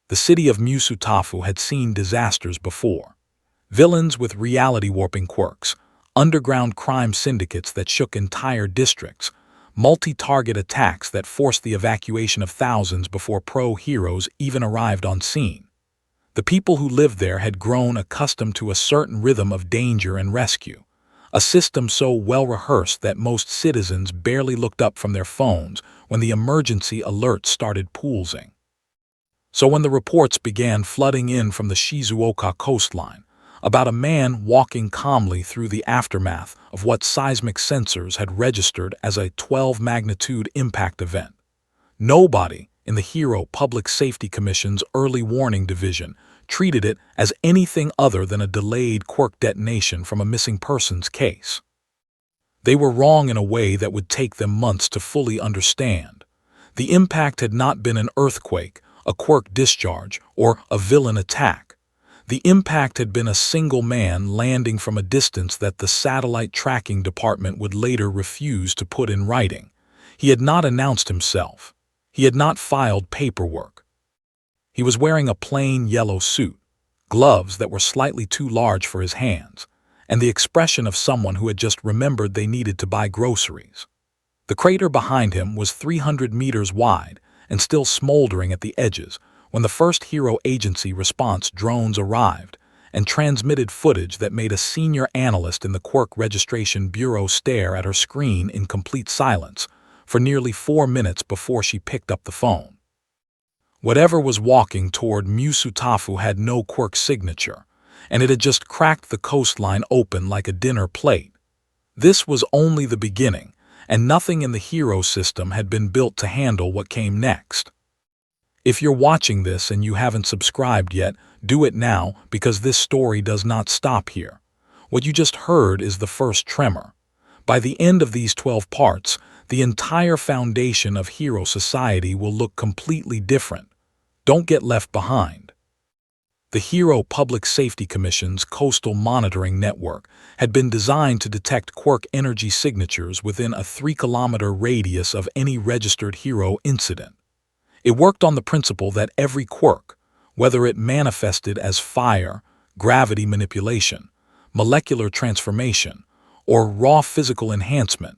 The city of Musutafu had seen disasters before. Villains with reality-warping quirks, underground crime syndicates that shook entire districts, multi-target attacks that forced the evacuation of thousands before pro-heroes even arrived on scene. The people who lived there had grown accustomed to a certain rhythm of danger and rescue, a system so well-rehearsed that most citizens barely looked up from their phones when the emergency alerts started pulsing. So when the reports began flooding in from the Shizuoka coastline, about a man walking calmly through the aftermath of what seismic sensors had registered as a 12-magnitude impact event, nobody in the Hero Public Safety Commission's Early Warning Division treated it as anything other than a delayed quirk detonation from a missing persons case. They were wrong in a way that would take them months to fully understand. The impact had not been an earthquake, a quirk discharge, or a villain attack. The impact had been a single man landing from a distance that the satellite tracking department would later refuse to put in writing. He had not announced himself. He had not filed paperwork. He was wearing a plain yellow suit, gloves that were slightly too large for his hands, and the expression of someone who had just remembered they needed to buy groceries. The crater behind him was 300 meters wide and still smoldering at the edges when the first Hero Agency response drones arrived and transmitted footage that made a senior analyst in the Quirk Registration Bureau stare at her screen in complete silence for nearly 4 minutes before she picked up the phone. Whatever was walking toward Musutafu had no quirk signature, and it had just cracked the coastline open like a dinner plate. This was only the beginning, and nothing in the Hero system had been built to handle what came next. If you're watching this and you haven't subscribed yet, do it now because this story does not stop here. What you just heard is the first tremor. By the end of these 12 parts, the entire foundation of Hero Society will look completely different. Don't get left behind. The Hero Public Safety Commission's Coastal Monitoring Network had been designed to detect quirk energy signatures within a 3-kilometer radius of any registered Hero incident. It worked on the principle that every quirk, whether it manifested as fire, gravity manipulation, molecular transformation, or raw physical enhancement,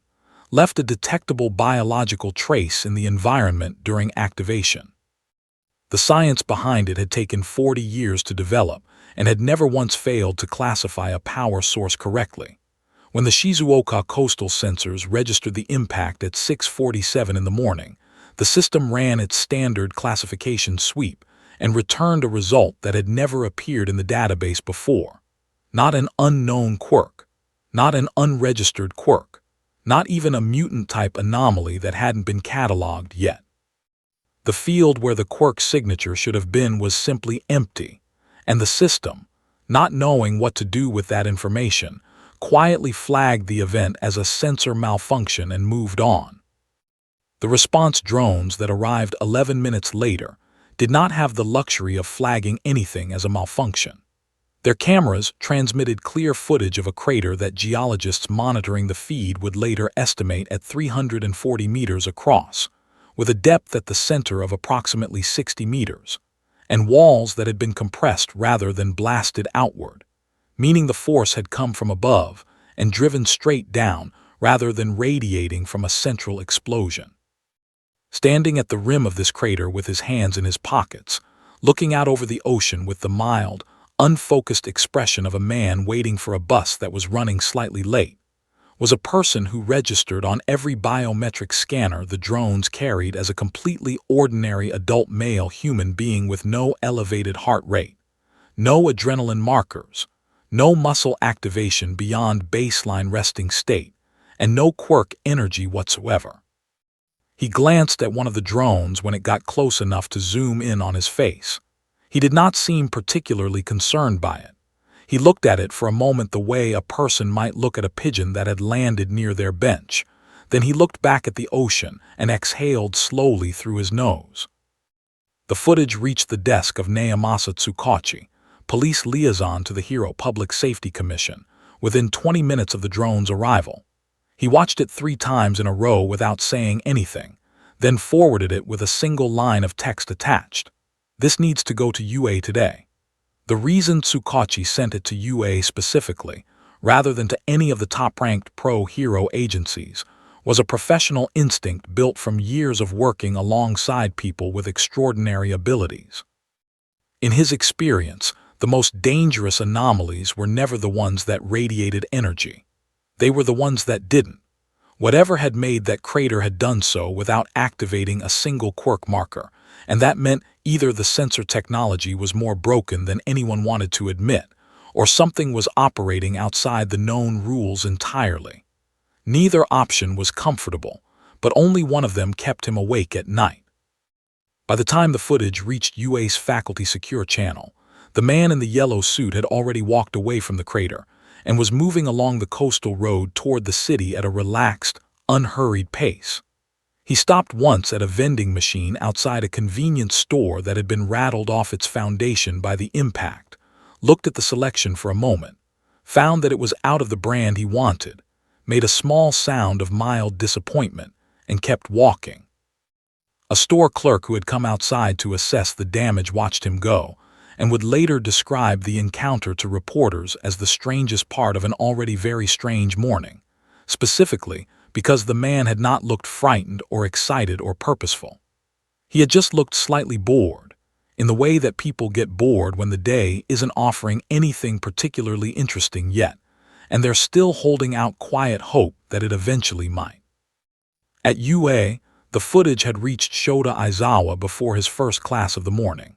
left a detectable biological trace in the environment during activation. The science behind it had taken 40 years to develop and had never once failed to classify a power source correctly. When the Shizuoka coastal sensors registered the impact at 6:47 in the morning, the system ran its standard classification sweep and returned a result that had never appeared in the database before. Not an unknown quirk, not an unregistered quirk, not even a mutant-type anomaly that hadn't been cataloged yet. The field where the quirk signature should have been was simply empty, and the system, not knowing what to do with that information, quietly flagged the event as a sensor malfunction and moved on. The response drones that arrived 11 minutes later did not have the luxury of flagging anything as a malfunction. Their cameras transmitted clear footage of a crater that geologists monitoring the feed would later estimate at 340 meters across, with a depth at the center of approximately 60 meters, and walls that had been compressed rather than blasted outward, meaning the force had come from above and driven straight down rather than radiating from a central explosion. Standing at the rim of this crater with his hands in his pockets, looking out over the ocean with the mild, unfocused expression of a man waiting for a bus that was running slightly late, was a person who registered on every biometric scanner the drones carried as a completely ordinary adult male human being with no elevated heart rate, no adrenaline markers, no muscle activation beyond baseline resting state, and no quirk energy whatsoever. He glanced at one of the drones when it got close enough to zoom in on his face. He did not seem particularly concerned by it. He looked at it for a moment the way a person might look at a pigeon that had landed near their bench. Then he looked back at the ocean and exhaled slowly through his nose. The footage reached the desk of Naomasa Tsukachi, police liaison to the Hero Public Safety Commission, within 20 minutes of the drone's arrival. He watched it 3 times in a row without saying anything, then forwarded it with a single line of text attached. This needs to go to UA today. The reason Tsukachi sent it to UA specifically, rather than to any of the top-ranked pro-hero agencies, was a professional instinct built from years of working alongside people with extraordinary abilities. In his experience, the most dangerous anomalies were never the ones that radiated energy. They were the ones that didn't. Whatever had made that crater had done so without activating a single quirk marker, and that meant either the sensor technology was more broken than anyone wanted to admit, or something was operating outside the known rules entirely. Neither option was comfortable, but only one of them kept him awake at night. By the time the footage reached UA's faculty secure channel, the man in the yellow suit had already walked away from the crater and was moving along the coastal road toward the city at a relaxed, unhurried pace. He stopped once at a vending machine outside a convenience store that had been rattled off its foundation by the impact, looked at the selection for a moment, found that it was out of the brand he wanted, made a small sound of mild disappointment, and kept walking. A store clerk who had come outside to assess the damage watched him go, and would later describe the encounter to reporters as the strangest part of an already very strange morning, specifically because the man had not looked frightened or excited or purposeful. He had just looked slightly bored, in the way that people get bored when the day isn't offering anything particularly interesting yet, and they're still holding out quiet hope that it eventually might. At UA, the footage had reached Shota Aizawa before his first class of the morning.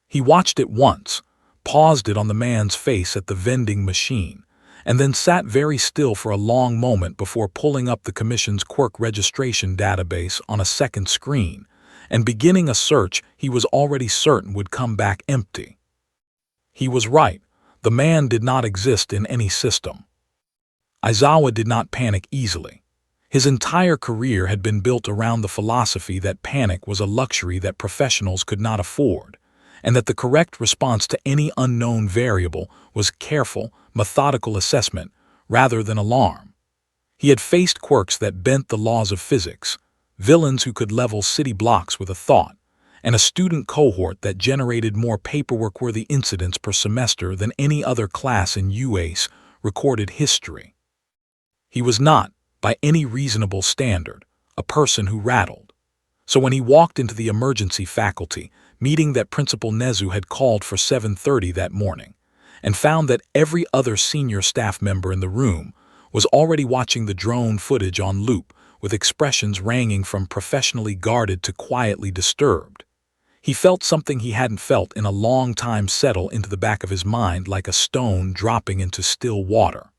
He watched it once, paused it on the man's face at the vending machine, and then sat very still for a long moment before pulling up the commission's quirk registration database on a second screen and beginning a search he was already certain would come back empty. He was right. The man did not exist in any system. Aizawa did not panic easily. His entire career had been built around the philosophy that panic was a luxury that professionals could not afford, and that the correct response to any unknown variable was careful, methodical assessment rather than alarm. He had faced quirks that bent the laws of physics, villains who could level city blocks with a thought, and a student cohort that generated more paperwork-worthy incidents per semester than any other class in UA's recorded history. He was not, by any reasonable standard, a person who rattled. So when he walked into the emergency faculty meeting that Principal Nezu had called for 7:30 that morning, and found that every other senior staff member in the room was already watching the drone footage on loop with expressions ranging from professionally guarded to quietly disturbed, he felt something he hadn't felt in a long time settle into the back of his mind like a stone dropping into still water.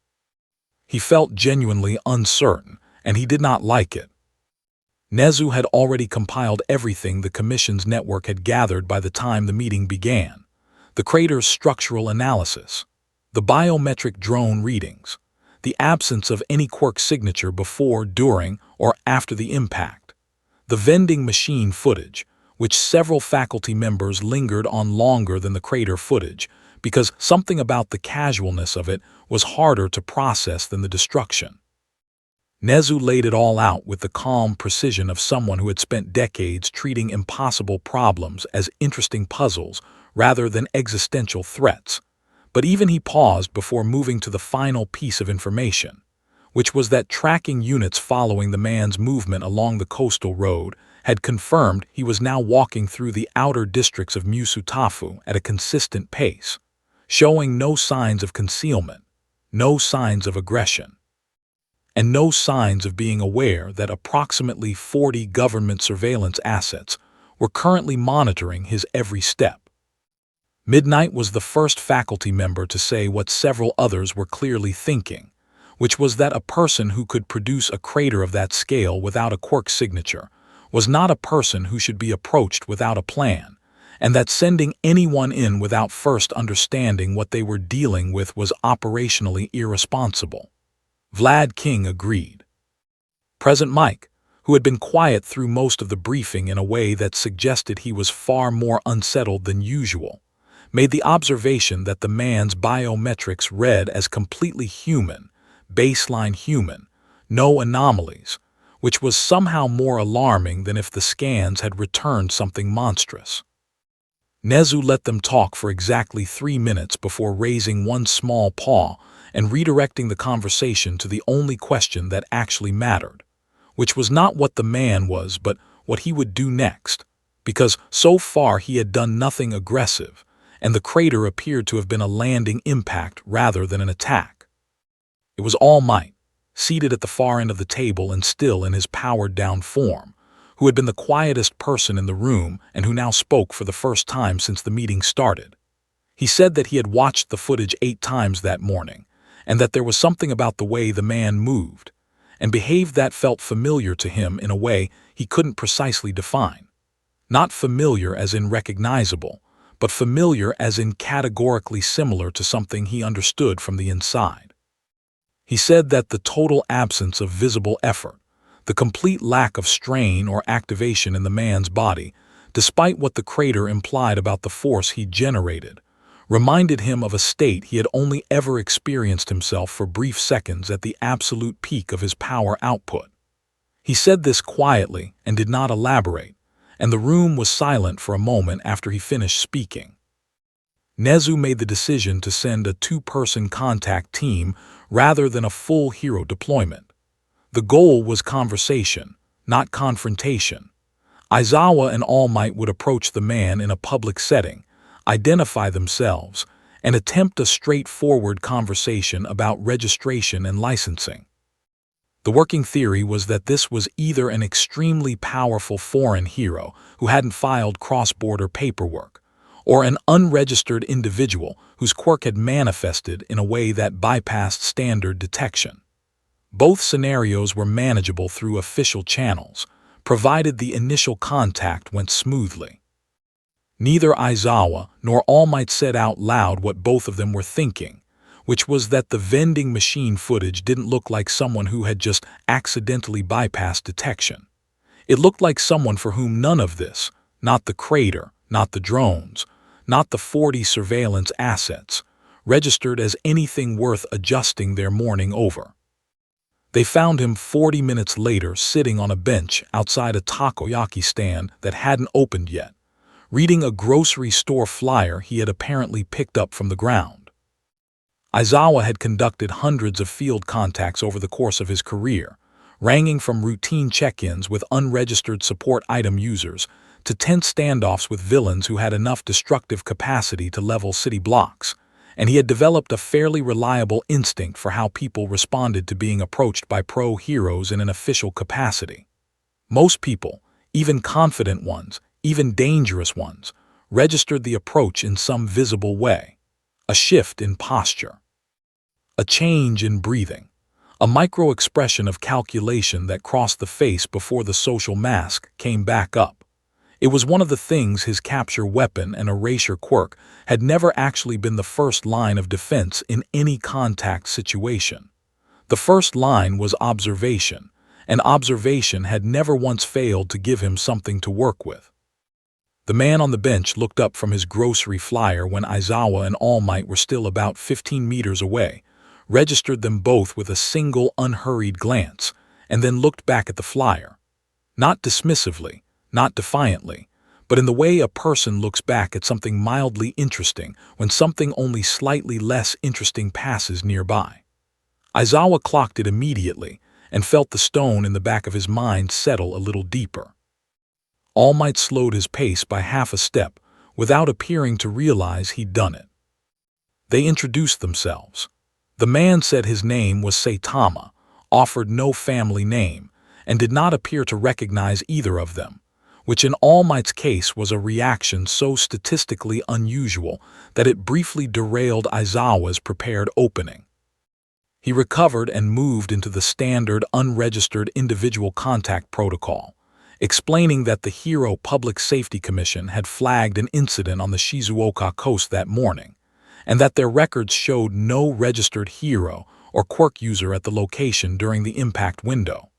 He felt genuinely uncertain, and he did not like it. Nezu had already compiled everything the Commission's network had gathered by the time the meeting began: the crater's structural analysis, the biometric drone readings, the absence of any quirk signature before, during, or after the impact, the vending machine footage, which several faculty members lingered on longer than the crater footage because something about the casualness of it was harder to process than the destruction. Nezu laid it all out with the calm precision of someone who had spent decades treating impossible problems as interesting puzzles rather than existential threats. But even he paused before moving to the final piece of information, which was that tracking units following the man's movement along the coastal road had confirmed he was now walking through the outer districts of Musutafu at a consistent pace, showing no signs of concealment, no signs of aggression, and no signs of being aware that approximately 40 government surveillance assets were currently monitoring his every step. Midnight was the first faculty member to say what several others were clearly thinking, which was that a person who could produce a crater of that scale without a quirk signature was not a person who should be approached without a plan, and that sending anyone in without first understanding what they were dealing with was operationally irresponsible. Vlad King agreed. President Mike, who had been quiet through most of the briefing in a way that suggested he was far more unsettled than usual, made the observation that the man's biometrics read as completely human, baseline human, no anomalies, which was somehow more alarming than if the scans had returned something monstrous. Nezu let them talk for exactly 3 minutes before raising one small paw and redirecting the conversation to the only question that actually mattered, which was not what the man was but what he would do next, because so far he had done nothing aggressive, and the crater appeared to have been a landing impact rather than an attack. It was All Might, seated at the far end of the table and still in his powered-down form, who had been the quietest person in the room and who now spoke for the first time since the meeting started. He said that he had watched the footage 8 times that morning, and that there was something about the way the man moved and behaved that felt familiar to him in a way he couldn't precisely define. Not familiar as in recognizable, but familiar as in categorically similar to something he understood from the inside. He said that the total absence of visible effort, the complete lack of strain or activation in the man's body, despite what the crater implied about the force he generated, reminded him of a state he had only ever experienced himself for brief seconds at the absolute peak of his power output. He said this quietly and did not elaborate, and the room was silent for a moment after he finished speaking. Nezu made the decision to send a 2-person contact team rather than a full hero deployment. The goal was conversation, not confrontation. Aizawa and All Might would approach the man in a public setting, identify themselves, and attempt a straightforward conversation about registration and licensing. The working theory was that this was either an extremely powerful foreign hero who hadn't filed cross-border paperwork, or an unregistered individual whose quirk had manifested in a way that bypassed standard detection. Both scenarios were manageable through official channels, provided the initial contact went smoothly. Neither Aizawa nor All Might said out loud what both of them were thinking, which was that the vending machine footage didn't look like someone who had just accidentally bypassed detection. It looked like someone for whom none of this, not the crater, not the drones, not the 40 surveillance assets, registered as anything worth adjusting their mourning over. They found him 40 minutes later sitting on a bench outside a takoyaki stand that hadn't opened yet, reading a grocery store flyer he had apparently picked up from the ground. Aizawa had conducted hundreds of field contacts over the course of his career, ranging from routine check-ins with unregistered support item users to tense standoffs with villains who had enough destructive capacity to level city blocks, and he had developed a fairly reliable instinct for how people responded to being approached by pro-heroes in an official capacity. Most people, even confident ones, even dangerous ones, registered the approach in some visible way. A shift in posture, a change in breathing, a micro-expression of calculation that crossed the face before the social mask came back up. It was one of the things his capture weapon and erasure quirk had never actually been the first line of defense in any contact situation. The first line was observation, and observation had never once failed to give him something to work with. The man on the bench looked up from his grocery flyer when Aizawa and All Might were still about 15 meters away, registered them both with a single unhurried glance, and then looked back at the flyer. Not dismissively, not defiantly, but in the way a person looks back at something mildly interesting when something only slightly less interesting passes nearby. Aizawa clocked it immediately and felt the stone in the back of his mind settle a little deeper. All Might slowed his pace by half a step without appearing to realize he'd done it. They introduced themselves. The man said his name was Saitama, offered no family name, and did not appear to recognize either of them, which in All Might's case was a reaction so statistically unusual that it briefly derailed Aizawa's prepared opening. He recovered and moved into the standard unregistered individual contact protocol, explaining that the Hero Public Safety Commission had flagged an incident on the Shizuoka coast that morning, and that their records showed no registered hero or quirk user at the location during the impact window.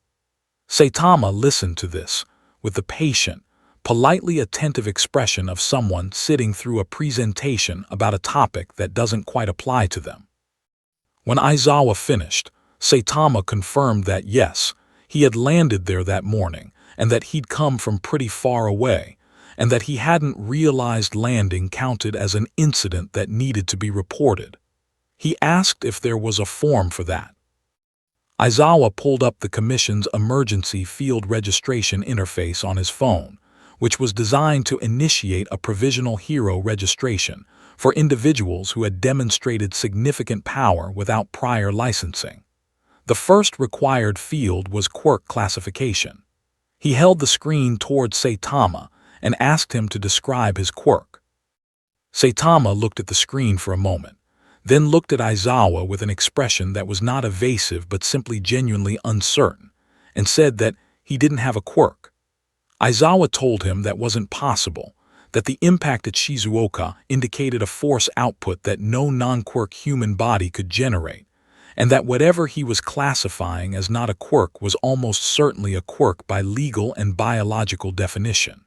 Saitama listened to this with the patient, politely attentive expression of someone sitting through a presentation about a topic that doesn't quite apply to them. When Aizawa finished, Saitama confirmed that yes, he had landed there that morning and that he'd come from pretty far away, and that he hadn't realized landing counted as an incident that needed to be reported. He asked if there was a form for that. Aizawa pulled up the Commission's emergency field registration interface on his phone, which was designed to initiate a provisional hero registration for individuals who had demonstrated significant power without prior licensing. The first required field was Quirk classification. He held the screen toward Saitama and asked him to describe his quirk. Saitama looked at the screen for a moment, then looked at Aizawa with an expression that was not evasive but simply genuinely uncertain, and said that he didn't have a quirk. Aizawa told him that wasn't possible, that the impact at Shizuoka indicated a force output that no non-quirk human body could generate, and that whatever he was classifying as not a quirk was almost certainly a quirk by legal and biological definition.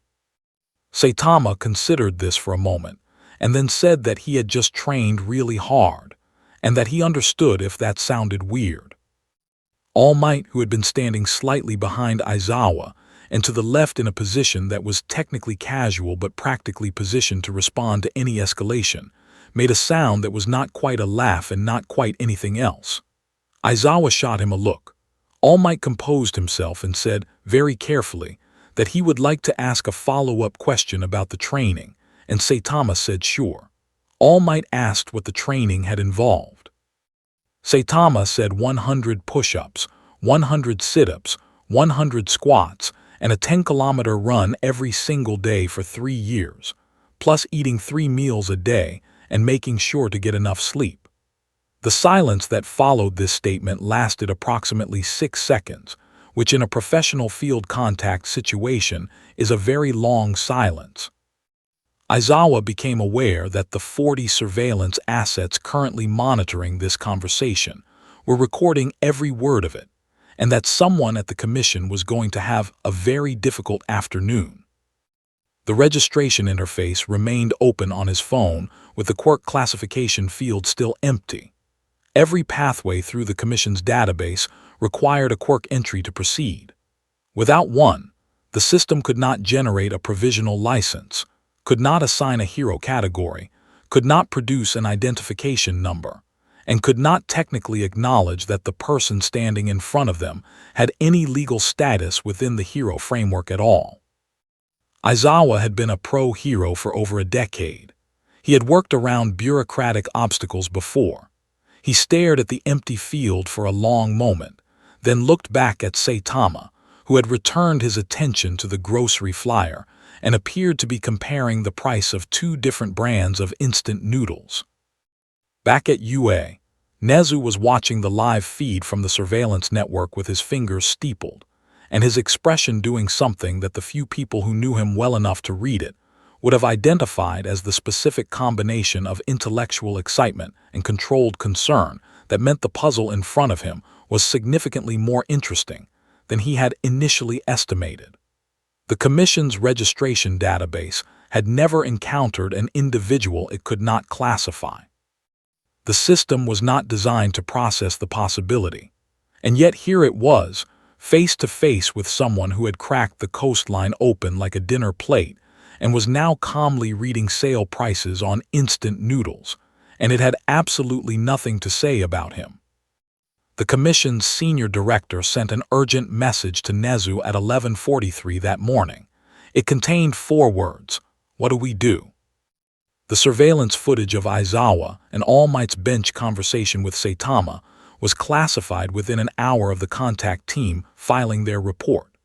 Saitama considered this for a moment, and then said that he had just trained really hard, and that he understood if that sounded weird. All Might, who had been standing slightly behind Aizawa, and to the left in a position that was technically casual but practically positioned to respond to any escalation, made a sound that was not quite a laugh and not quite anything else. Aizawa shot him a look. All Might composed himself and said, very carefully, that he would like to ask a follow-up question about the training, and Saitama said sure. All Might asked what the training had involved. Saitama said 100 push-ups, 100 sit-ups, 100 squats, and a 10-kilometer run every single day for 3 years, plus eating 3 meals a day and making sure to get enough sleep. The silence that followed this statement lasted approximately 6 seconds, which in a professional field contact situation is a very long silence. Aizawa became aware that the 40 surveillance assets currently monitoring this conversation were recording every word of it, and that someone at the Commission was going to have a very difficult afternoon. The registration interface remained open on his phone with the quirk classification field still empty. Every pathway through the Commission's database required a quirk entry to proceed. Without one, the system could not generate a provisional license, could not assign a hero category, could not produce an identification number, and could not technically acknowledge that the person standing in front of them had any legal status within the hero framework at all. Aizawa had been a pro-hero for over a decade. He had worked around bureaucratic obstacles before. He stared at the empty field for a long moment, then looked back at Saitama, who had returned his attention to the grocery flyer and appeared to be comparing the price of 2 different brands of instant noodles. Back at UA, Nezu was watching the live feed from the surveillance network with his fingers steepled, and his expression doing something that the few people who knew him well enough to read it would have identified as the specific combination of intellectual excitement and controlled concern that meant the puzzle in front of him was significantly more interesting than he had initially estimated. The Commission's registration database had never encountered an individual it could not classify. The system was not designed to process the possibility, and yet here it was, face to face with someone who had cracked the coastline open like a dinner plate and was now calmly reading sale prices on instant noodles, and it had absolutely nothing to say about him. The Commission's senior director sent an urgent message to Nezu at 11:43 that morning. It contained 4 words, "What do we do?" The surveillance footage of Aizawa and All Might's bench conversation with Saitama was classified within an hour of the contact team filing their report.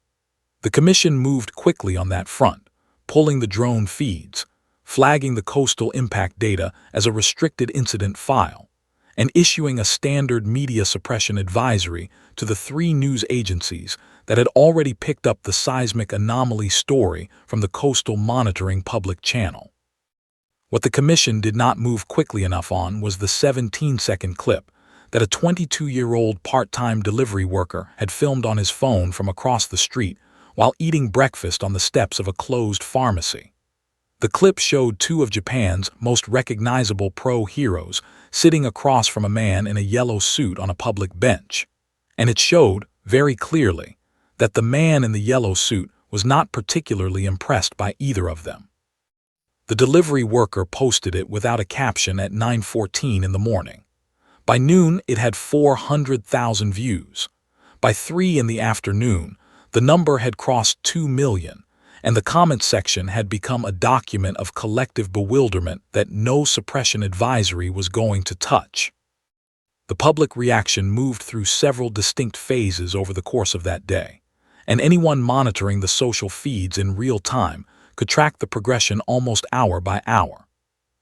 The Commission moved quickly on that front, pulling the drone feeds, flagging the coastal impact data as a restricted incident file, and issuing a standard media suppression advisory to the 3 news agencies that had already picked up the seismic anomaly story from the coastal monitoring public channel. What the Commission did not move quickly enough on was the 17-second clip that a 22-year-old part-time delivery worker had filmed on his phone from across the street while eating breakfast on the steps of a closed pharmacy. The clip showed 2 of Japan's most recognizable pro-heroes sitting across from a man in a yellow suit on a public bench, and it showed, very clearly, that the man in the yellow suit was not particularly impressed by either of them. The delivery worker posted it without a caption at 9:14 in the morning. By noon, it had 400,000 views. By 3 in the afternoon, the number had crossed 2 million, and the comment section had become a document of collective bewilderment that no suppression advisory was going to touch. The public reaction moved through several distinct phases over the course of that day, and anyone monitoring the social feeds in real time could track the progression almost hour by hour.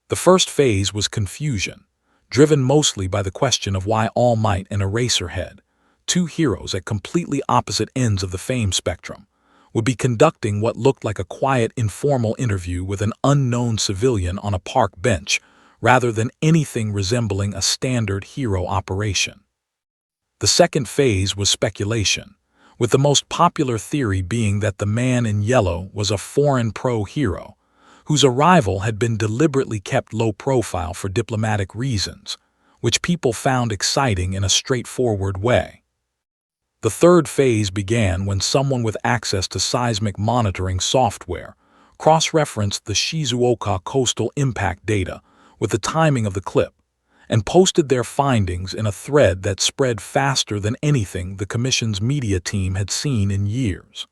The first phase was confusion, driven mostly by the question of why All Might and Eraserhead, two heroes at completely opposite ends of the fame spectrum, would be conducting what looked like a quiet, informal interview with an unknown civilian on a park bench, rather than anything resembling a standard hero operation. The second phase was speculation, with the most popular theory being that the man in yellow was a foreign pro-hero, whose arrival had been deliberately kept low profile for diplomatic reasons, which people found exciting in a straightforward way. The third phase began when someone with access to seismic monitoring software cross-referenced the Shizuoka coastal impact data with the timing of the clip and posted their findings in a thread that spread faster than anything the Commission's media team had seen in years.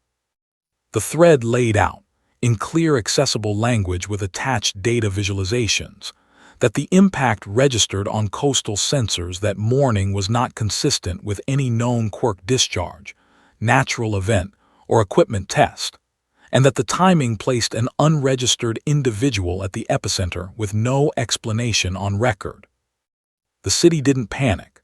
The thread laid out, in clear accessible language with attached data visualizations, that the impact registered on coastal sensors that morning was not consistent with any known Quirk discharge, natural event, or equipment test, and that the timing placed an unregistered individual at the epicenter with no explanation on record. The city didn't panic.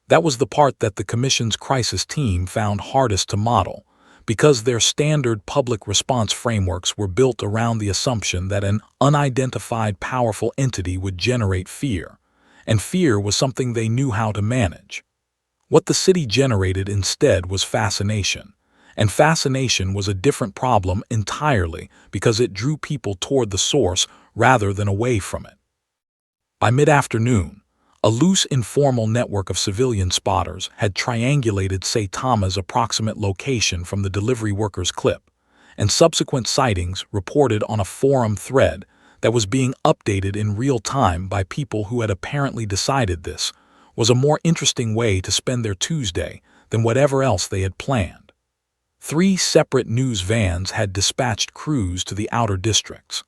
That was the part that the Commission's crisis team found hardest to model, because their standard public response frameworks were built around the assumption that an unidentified powerful entity would generate fear, and fear was something they knew how to manage. What the city generated instead was fascination, and fascination was a different problem entirely because it drew people toward the source rather than away from it. By mid-afternoon, a loose informal network of civilian spotters had triangulated Saitama's approximate location from the delivery worker's clip, and subsequent sightings reported on a forum thread that was being updated in real time by people who had apparently decided this was a more interesting way to spend their Tuesday than whatever else they had planned. 3 separate news vans had dispatched crews to the outer districts.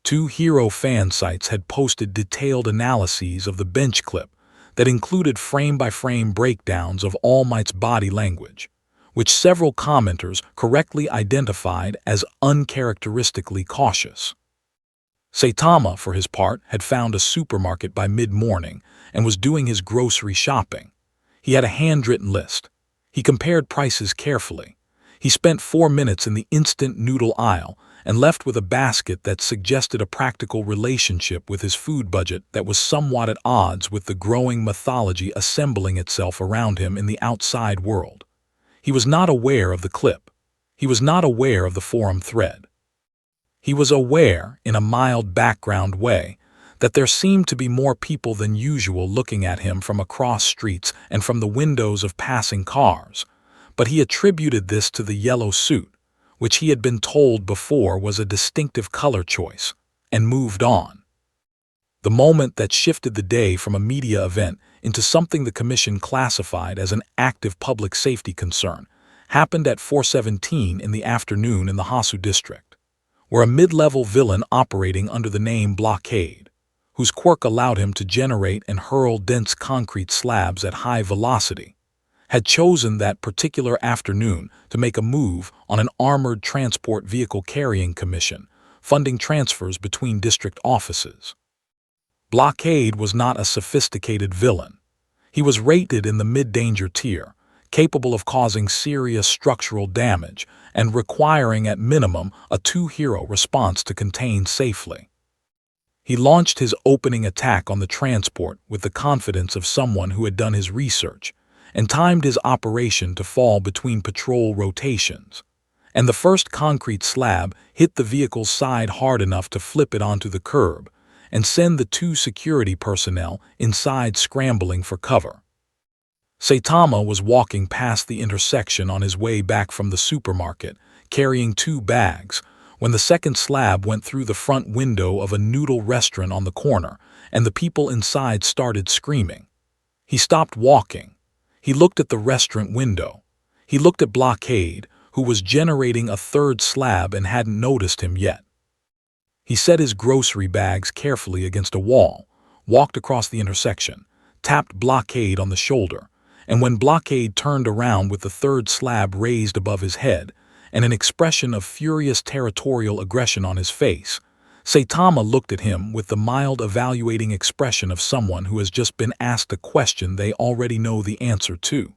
2 hero fan sites had posted detailed analyses of the bench clip that included frame-by-frame breakdowns of All Might's body language, which several commenters correctly identified as uncharacteristically cautious. Saitama, for his part, had found a supermarket by mid-morning and was doing his grocery shopping. He had a handwritten list. He compared prices carefully. He spent 4 minutes in the instant noodle aisle and left with a basket that suggested a practical relationship with his food budget that was somewhat at odds with the growing mythology assembling itself around him in the outside world. He was not aware of the clip. He was not aware of the forum thread. He was aware, in a mild background way, that there seemed to be more people than usual looking at him from across streets and from the windows of passing cars, but he attributed this to the yellow suit, which he had been told before was a distinctive color choice, and moved on. The moment that shifted the day from a media event into something the Commission classified as an active public safety concern happened at 4:17 in the afternoon in the Hasu district, where a mid-level villain operating under the name Blockade, whose quirk allowed him to generate and hurl dense concrete slabs at high velocity, had chosen that particular afternoon to make a move on an armored transport vehicle carrying commission, funding transfers between district offices. Blockade was not a sophisticated villain. He was rated in the mid-danger tier, capable of causing serious structural damage and requiring at minimum a 2-hero response to contain safely. He launched his opening attack on the transport with the confidence of someone who had done his research, and timed his operation to fall between patrol rotations, and the first concrete slab hit the vehicle's side hard enough to flip it onto the curb and send the 2 security personnel inside scrambling for cover. Saitama was walking past the intersection on his way back from the supermarket, carrying 2 bags, when the second slab went through the front window of a noodle restaurant on the corner, and the people inside started screaming. He stopped walking. He looked at the restaurant window. He looked at Blockade, who was generating a 3rd slab and hadn't noticed him yet. He set his grocery bags carefully against a wall, walked across the intersection, tapped Blockade on the shoulder, and when Blockade turned around with the 3rd slab raised above his head and an expression of furious territorial aggression on his face, Saitama looked at him with the mild evaluating expression of someone who has just been asked a question they already know the answer to.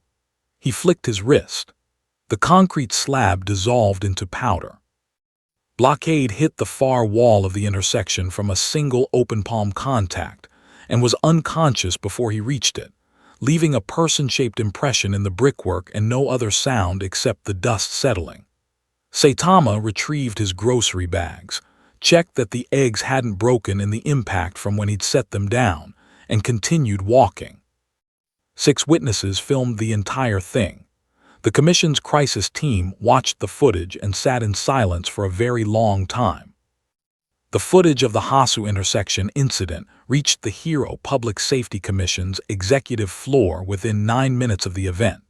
He flicked his wrist. The concrete slab dissolved into powder. Blockade hit the far wall of the intersection from a single open palm contact and was unconscious before he reached it, leaving a person-shaped impression in the brickwork and no other sound except the dust settling. Saitama retrieved his grocery bags, checked that the eggs hadn't broken in the impact from when he'd set them down, and continued walking. 6 witnesses filmed the entire thing. The commission's crisis team watched the footage and sat in silence for a very long time. The footage of the Hasu intersection incident reached the Hero Public Safety Commission's executive floor within 9 minutes of the event,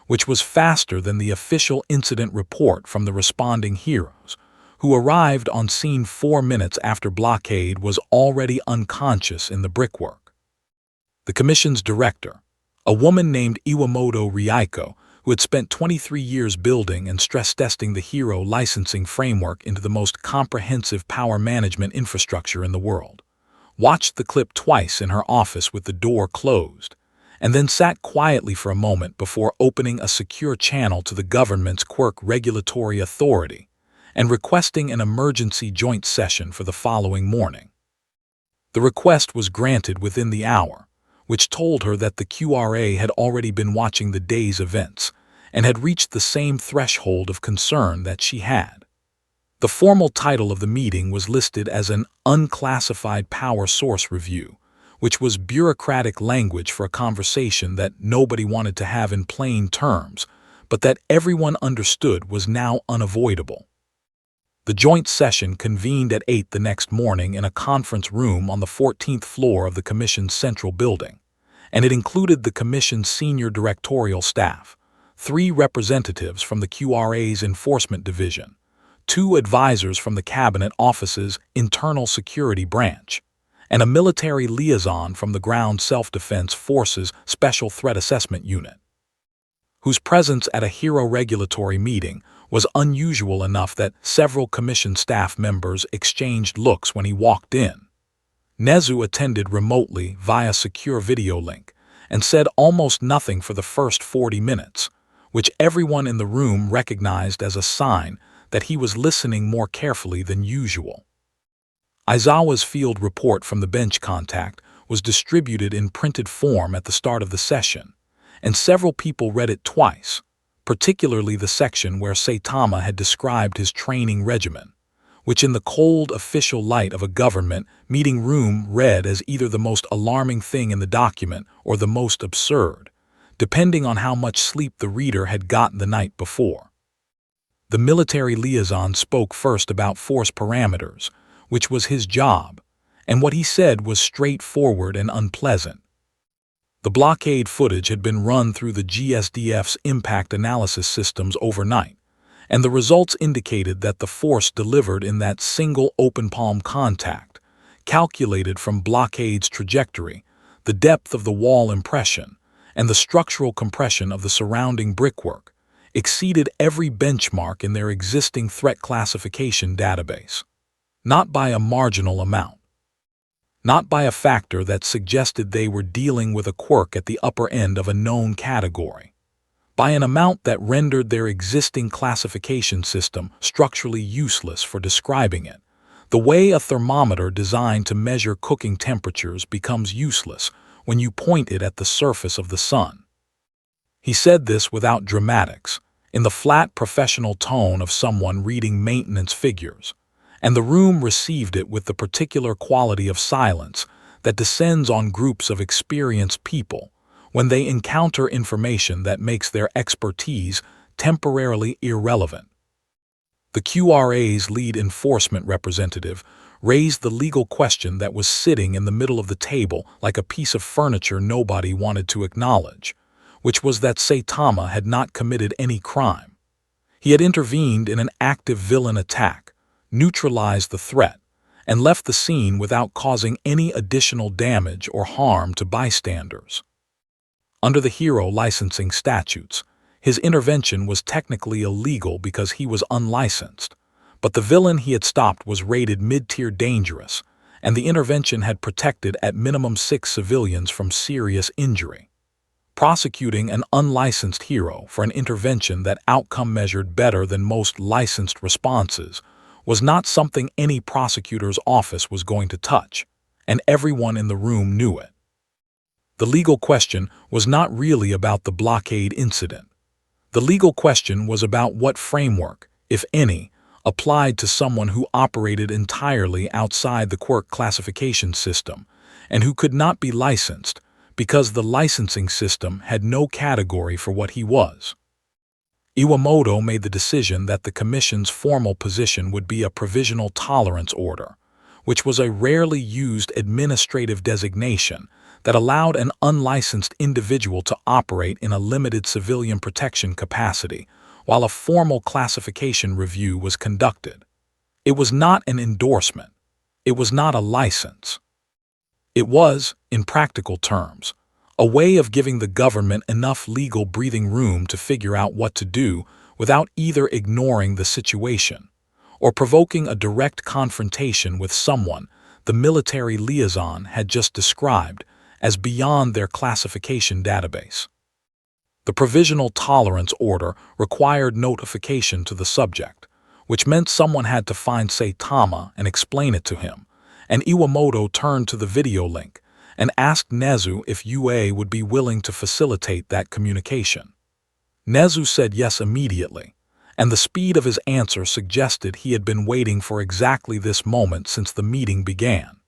which was faster than the official incident report from the responding heroes, who arrived on scene 4 minutes after Blockade was already unconscious in the brickwork. The commission's director, a woman named Iwamoto Ryuko, who had spent 23 years building and stress-testing the Hero licensing framework into the most comprehensive power management infrastructure in the world, watched the clip twice in her office with the door closed, and then sat quietly for a moment before opening a secure channel to the government's Quirk regulatory authority and requesting an emergency joint session for the following morning. The request was granted within the hour, which told her that the QRA had already been watching the day's events and had reached the same threshold of concern that she had. The formal title of the meeting was listed as an unclassified power source review, which was bureaucratic language for a conversation that nobody wanted to have in plain terms, but that everyone understood was now unavoidable. The joint session convened at 8 the next morning in a conference room on the 14th floor of the Commission's central building, and it included the Commission's senior directorial staff, 3 representatives from the QRA's Enforcement Division, 2 advisors from the Cabinet Office's Internal Security Branch, and a military liaison from the Ground Self-Defense Forces Special Threat Assessment Unit, whose presence at a Hero regulatory meeting was unusual enough that several Commission staff members exchanged looks when he walked in. Nezu attended remotely via secure video link and said almost nothing for the first 40 minutes, which everyone in the room recognized as a sign that he was listening more carefully than usual. Aizawa's field report from the bench contact was distributed in printed form at the start of the session, and several people read it twice, particularly the section where Saitama had described his training regimen, which in the cold official light of a government meeting room read as either the most alarming thing in the document or the most absurd, depending on how much sleep the reader had gotten the night before. The military liaison spoke first about force parameters, which was his job, and what he said was straightforward and unpleasant. The blockade footage had been run through the GSDF's impact analysis systems overnight, and the results indicated that the force delivered in that single open palm contact, calculated from blockade's trajectory, the depth of the wall impression, and the structural compression of the surrounding brickwork, exceeded every benchmark in their existing threat classification database. Not by a marginal amount. Not by a factor that suggested they were dealing with a quirk at the upper end of a known category. By an amount that rendered their existing classification system structurally useless for describing it, the way a thermometer designed to measure cooking temperatures becomes useless when you point it at the surface of the sun. He said this without dramatics, in the flat professional tone of someone reading maintenance figures, and the room received it with the particular quality of silence that descends on groups of experienced people when they encounter information that makes their expertise temporarily irrelevant. The QRA's lead enforcement representative raised the legal question that was sitting in the middle of the table like a piece of furniture nobody wanted to acknowledge, which was that Saitama had not committed any crime. He had intervened in an active villain attack, neutralized the threat, and left the scene without causing any additional damage or harm to bystanders. Under the hero licensing statutes, his intervention was technically illegal because he was unlicensed, but the villain he had stopped was rated mid-tier dangerous, and the intervention had protected at minimum 6 civilians from serious injury. Prosecuting an unlicensed hero for an intervention that outcome measured better than most licensed responses was not something any prosecutor's office was going to touch, and everyone in the room knew it. The legal question was not really about the blockade incident. The legal question was about what framework, if any, applied to someone who operated entirely outside the Quirk classification system and who could not be licensed because the licensing system had no category for what he was. Iwamoto made the decision that the Commission's formal position would be a provisional tolerance order, which was a rarely used administrative designation that allowed an unlicensed individual to operate in a limited civilian protection capacity while a formal classification review was conducted. It was not an endorsement. It was not a license. It was, in practical terms, a way of giving the government enough legal breathing room to figure out what to do without either ignoring the situation or provoking a direct confrontation with someone the military liaison had just described as beyond their classification database. The provisional tolerance order required notification to the subject, which meant someone had to find Saitama and explain it to him, and Iwamoto turned to the video link and asked Nezu if UA would be willing to facilitate that communication. Nezu said yes immediately, and the speed of his answer suggested he had been waiting for exactly this moment since the meeting began.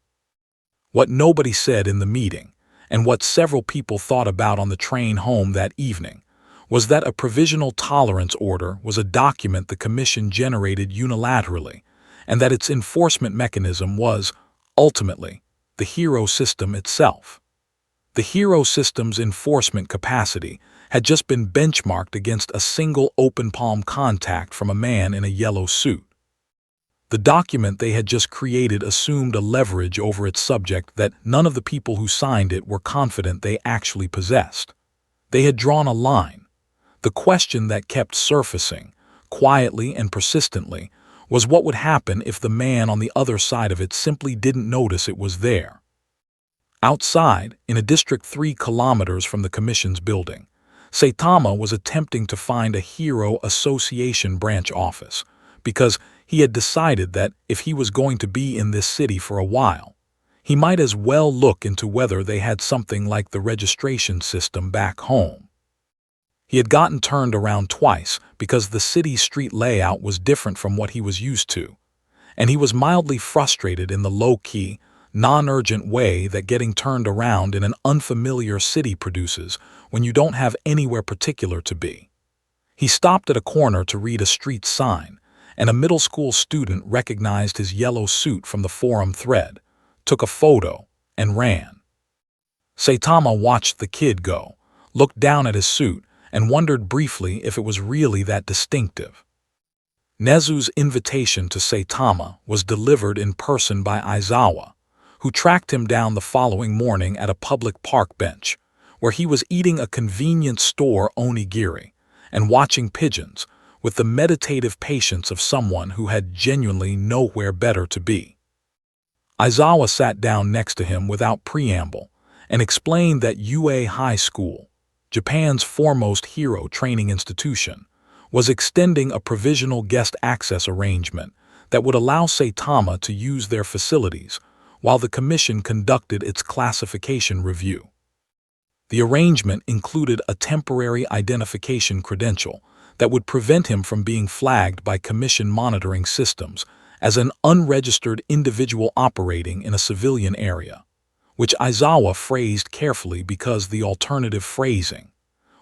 What nobody said in the meeting, and what several people thought about on the train home that evening, was that a provisional tolerance order was a document the Commission generated unilaterally, and that its enforcement mechanism was, ultimately, the hero system itself. The hero system's enforcement capacity had just been benchmarked against a single open palm contact from a man in a yellow suit. The document they had just created assumed a leverage over its subject that none of the people who signed it were confident they actually possessed. They had drawn a line. The question that kept surfacing, quietly and persistently, was what would happen if the man on the other side of it simply didn't notice it was there. Outside, in a district 3 kilometers from the Commission's building, Saitama was attempting to find a Hero Association branch office because he had decided that if he was going to be in this city for a while, he might as well look into whether they had something like the registration system back home. He had gotten turned around twice because the city's street layout was different from what he was used to, and he was mildly frustrated in the low-key, non-urgent way that getting turned around in an unfamiliar city produces when you don't have anywhere particular to be. He stopped at a corner to read a street sign, and a middle school student recognized his yellow suit from the forum thread, took a photo, and ran. Saitama watched the kid go, looked down at his suit, and wondered briefly if it was really that distinctive. Nezu's invitation to Saitama was delivered in person by Aizawa, who tracked him down the following morning at a public park bench, where he was eating a convenience store onigiri and watching pigeons with the meditative patience of someone who had genuinely nowhere better to be. Aizawa sat down next to him without preamble and explained that UA High School, Japan's foremost hero training institution, was extending a provisional guest access arrangement that would allow Saitama to use their facilities while the Commission conducted its classification review. The arrangement included a temporary identification credential that would prevent him from being flagged by Commission monitoring systems as an unregistered individual operating in a civilian area, which Aizawa phrased carefully because the alternative phrasing,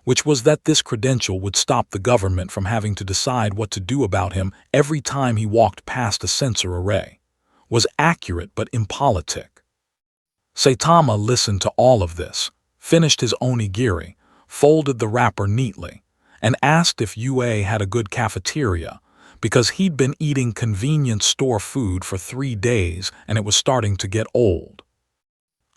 which was that this credential would stop the government from having to decide what to do about him every time he walked past a sensor array, was accurate but impolitic. Saitama listened to all of this, finished his onigiri, folded the wrapper neatly, and asked if UA had a good cafeteria, because he'd been eating convenience store food for 3 days and it was starting to get old.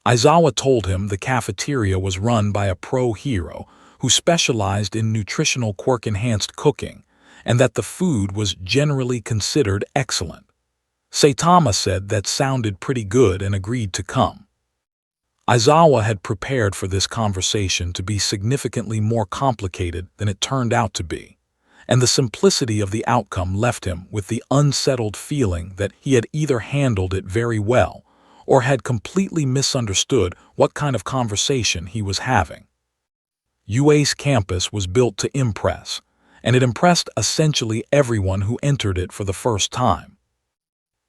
Aizawa told him the cafeteria was run by a pro hero who specialized in nutritional quirk-enhanced cooking, and that the food was generally considered excellent. Saitama said that sounded pretty good and agreed to come. Aizawa had prepared for this conversation to be significantly more complicated than it turned out to be, and the simplicity of the outcome left him with the unsettled feeling that he had either handled it very well or had completely misunderstood what kind of conversation he was having. UA's campus was built to impress, and it impressed essentially everyone who entered it for the first time.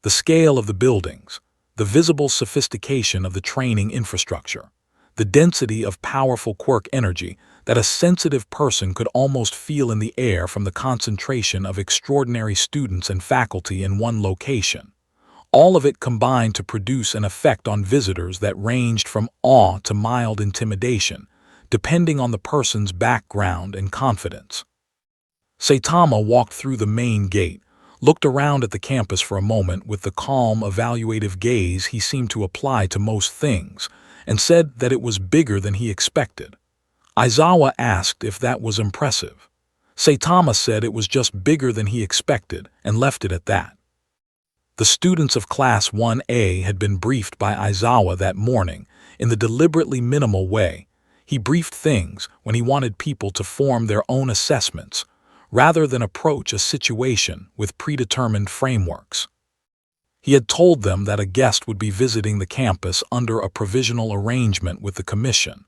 The scale of the buildings, the visible sophistication of the training infrastructure, the density of powerful quirk energy that a sensitive person could almost feel in the air from the concentration of extraordinary students and faculty in one location. All of it combined to produce an effect on visitors that ranged from awe to mild intimidation, depending on the person's background and confidence. Saitama walked through the main gate, looked around at the campus for a moment with the calm, evaluative gaze he seemed to apply to most things, and said that it was bigger than he expected. Aizawa asked if that was impressive. Saitama said it was just bigger than he expected and left it at that. The students of Class 1A had been briefed by Aizawa that morning in the deliberately minimal way he briefed things when he wanted people to form their own assessments, rather than approach a situation with predetermined frameworks. He had told them that a guest would be visiting the campus under a provisional arrangement with the commission,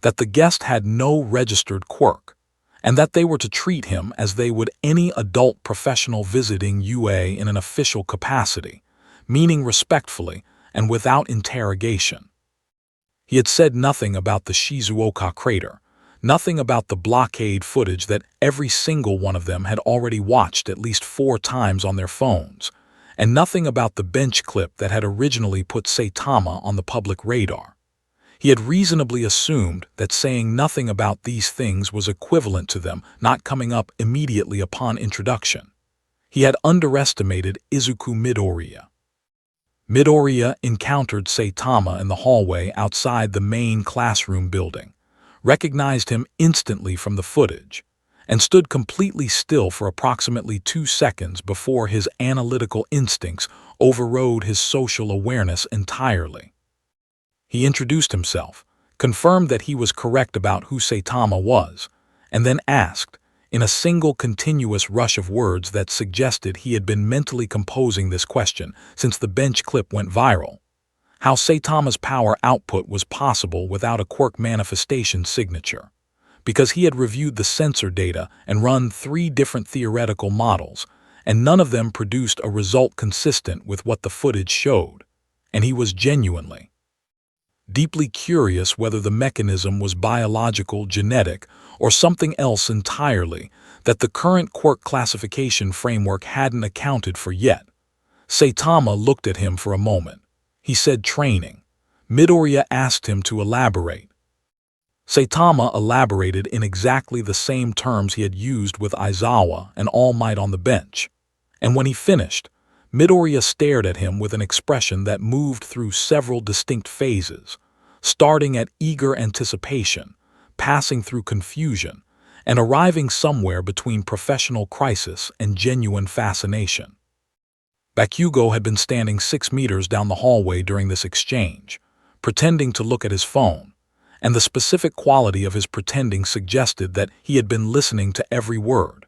that the guest had no registered quirk, and that they were to treat him as they would any adult professional visiting UA in an official capacity, meaning respectfully and without interrogation. He had said nothing about the Shizuoka crater, nothing about the blockade footage that every single one of them had already watched at least 4 times on their phones, and nothing about the bench clip that had originally put Saitama on the public radar. He had reasonably assumed that saying nothing about these things was equivalent to them not coming up immediately upon introduction. He had underestimated Izuku Midoriya. Midoriya encountered Saitama in the hallway outside the main classroom building, recognized him instantly from the footage, and stood completely still for approximately 2 seconds before his analytical instincts overrode his social awareness entirely. He introduced himself, confirmed that he was correct about who Saitama was, and then asked, in a single continuous rush of words that suggested he had been mentally composing this question since the bench clip went viral, how Saitama's power output was possible without a quirk manifestation signature, because he had reviewed the sensor data and run 3 different theoretical models, and none of them produced a result consistent with what the footage showed, and he was genuinely, deeply curious whether the mechanism was biological, genetic, or something else entirely that the current quirk classification framework hadn't accounted for yet. Saitama looked at him for a moment. He said training. Midoriya asked him to elaborate. Saitama elaborated in exactly the same terms he had used with Aizawa and All Might on the bench. And when he finished, Midoriya stared at him with an expression that moved through several distinct phases, starting at eager anticipation, passing through confusion, and arriving somewhere between professional crisis and genuine fascination. Bakugo had been standing 6 meters down the hallway during this exchange, pretending to look at his phone, and the specific quality of his pretending suggested that he had been listening to every word.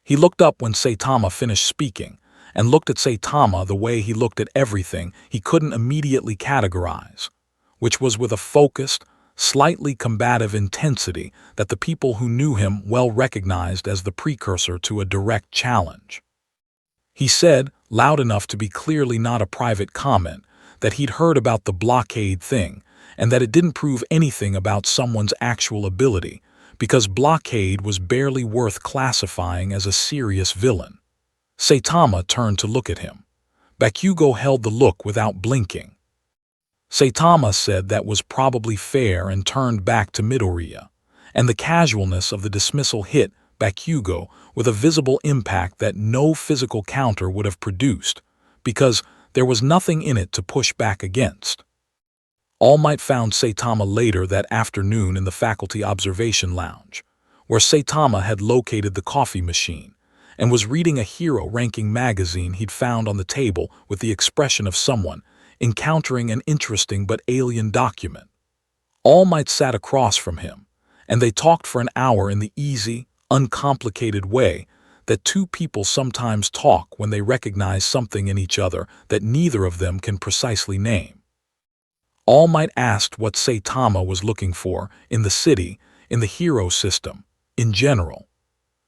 He looked up when Saitama finished speaking, and looked at Saitama the way he looked at everything he couldn't immediately categorize, which was with a focused, slightly combative intensity that the people who knew him well recognized as the precursor to a direct challenge. He said, loud enough to be clearly not a private comment, that he'd heard about the blockade thing, and that it didn't prove anything about someone's actual ability, because Blockade was barely worth classifying as a serious villain. Saitama turned to look at him. Bakugo held the look without blinking. Saitama said that was probably fair and turned back to Midoriya, and the casualness of the dismissal hit Bakugo with a visible impact that no physical counter would have produced, because there was nothing in it to push back against. All Might found Saitama later that afternoon in the faculty observation lounge, where Saitama had located the coffee machine and was reading a hero-ranking magazine he'd found on the table with the expression of someone encountering an interesting but alien document. All Might sat across from him, and they talked for an hour in the easy, uncomplicated way that two people sometimes talk when they recognize something in each other that neither of them can precisely name. All Might asked what Saitama was looking for in the city, in the hero system, in general.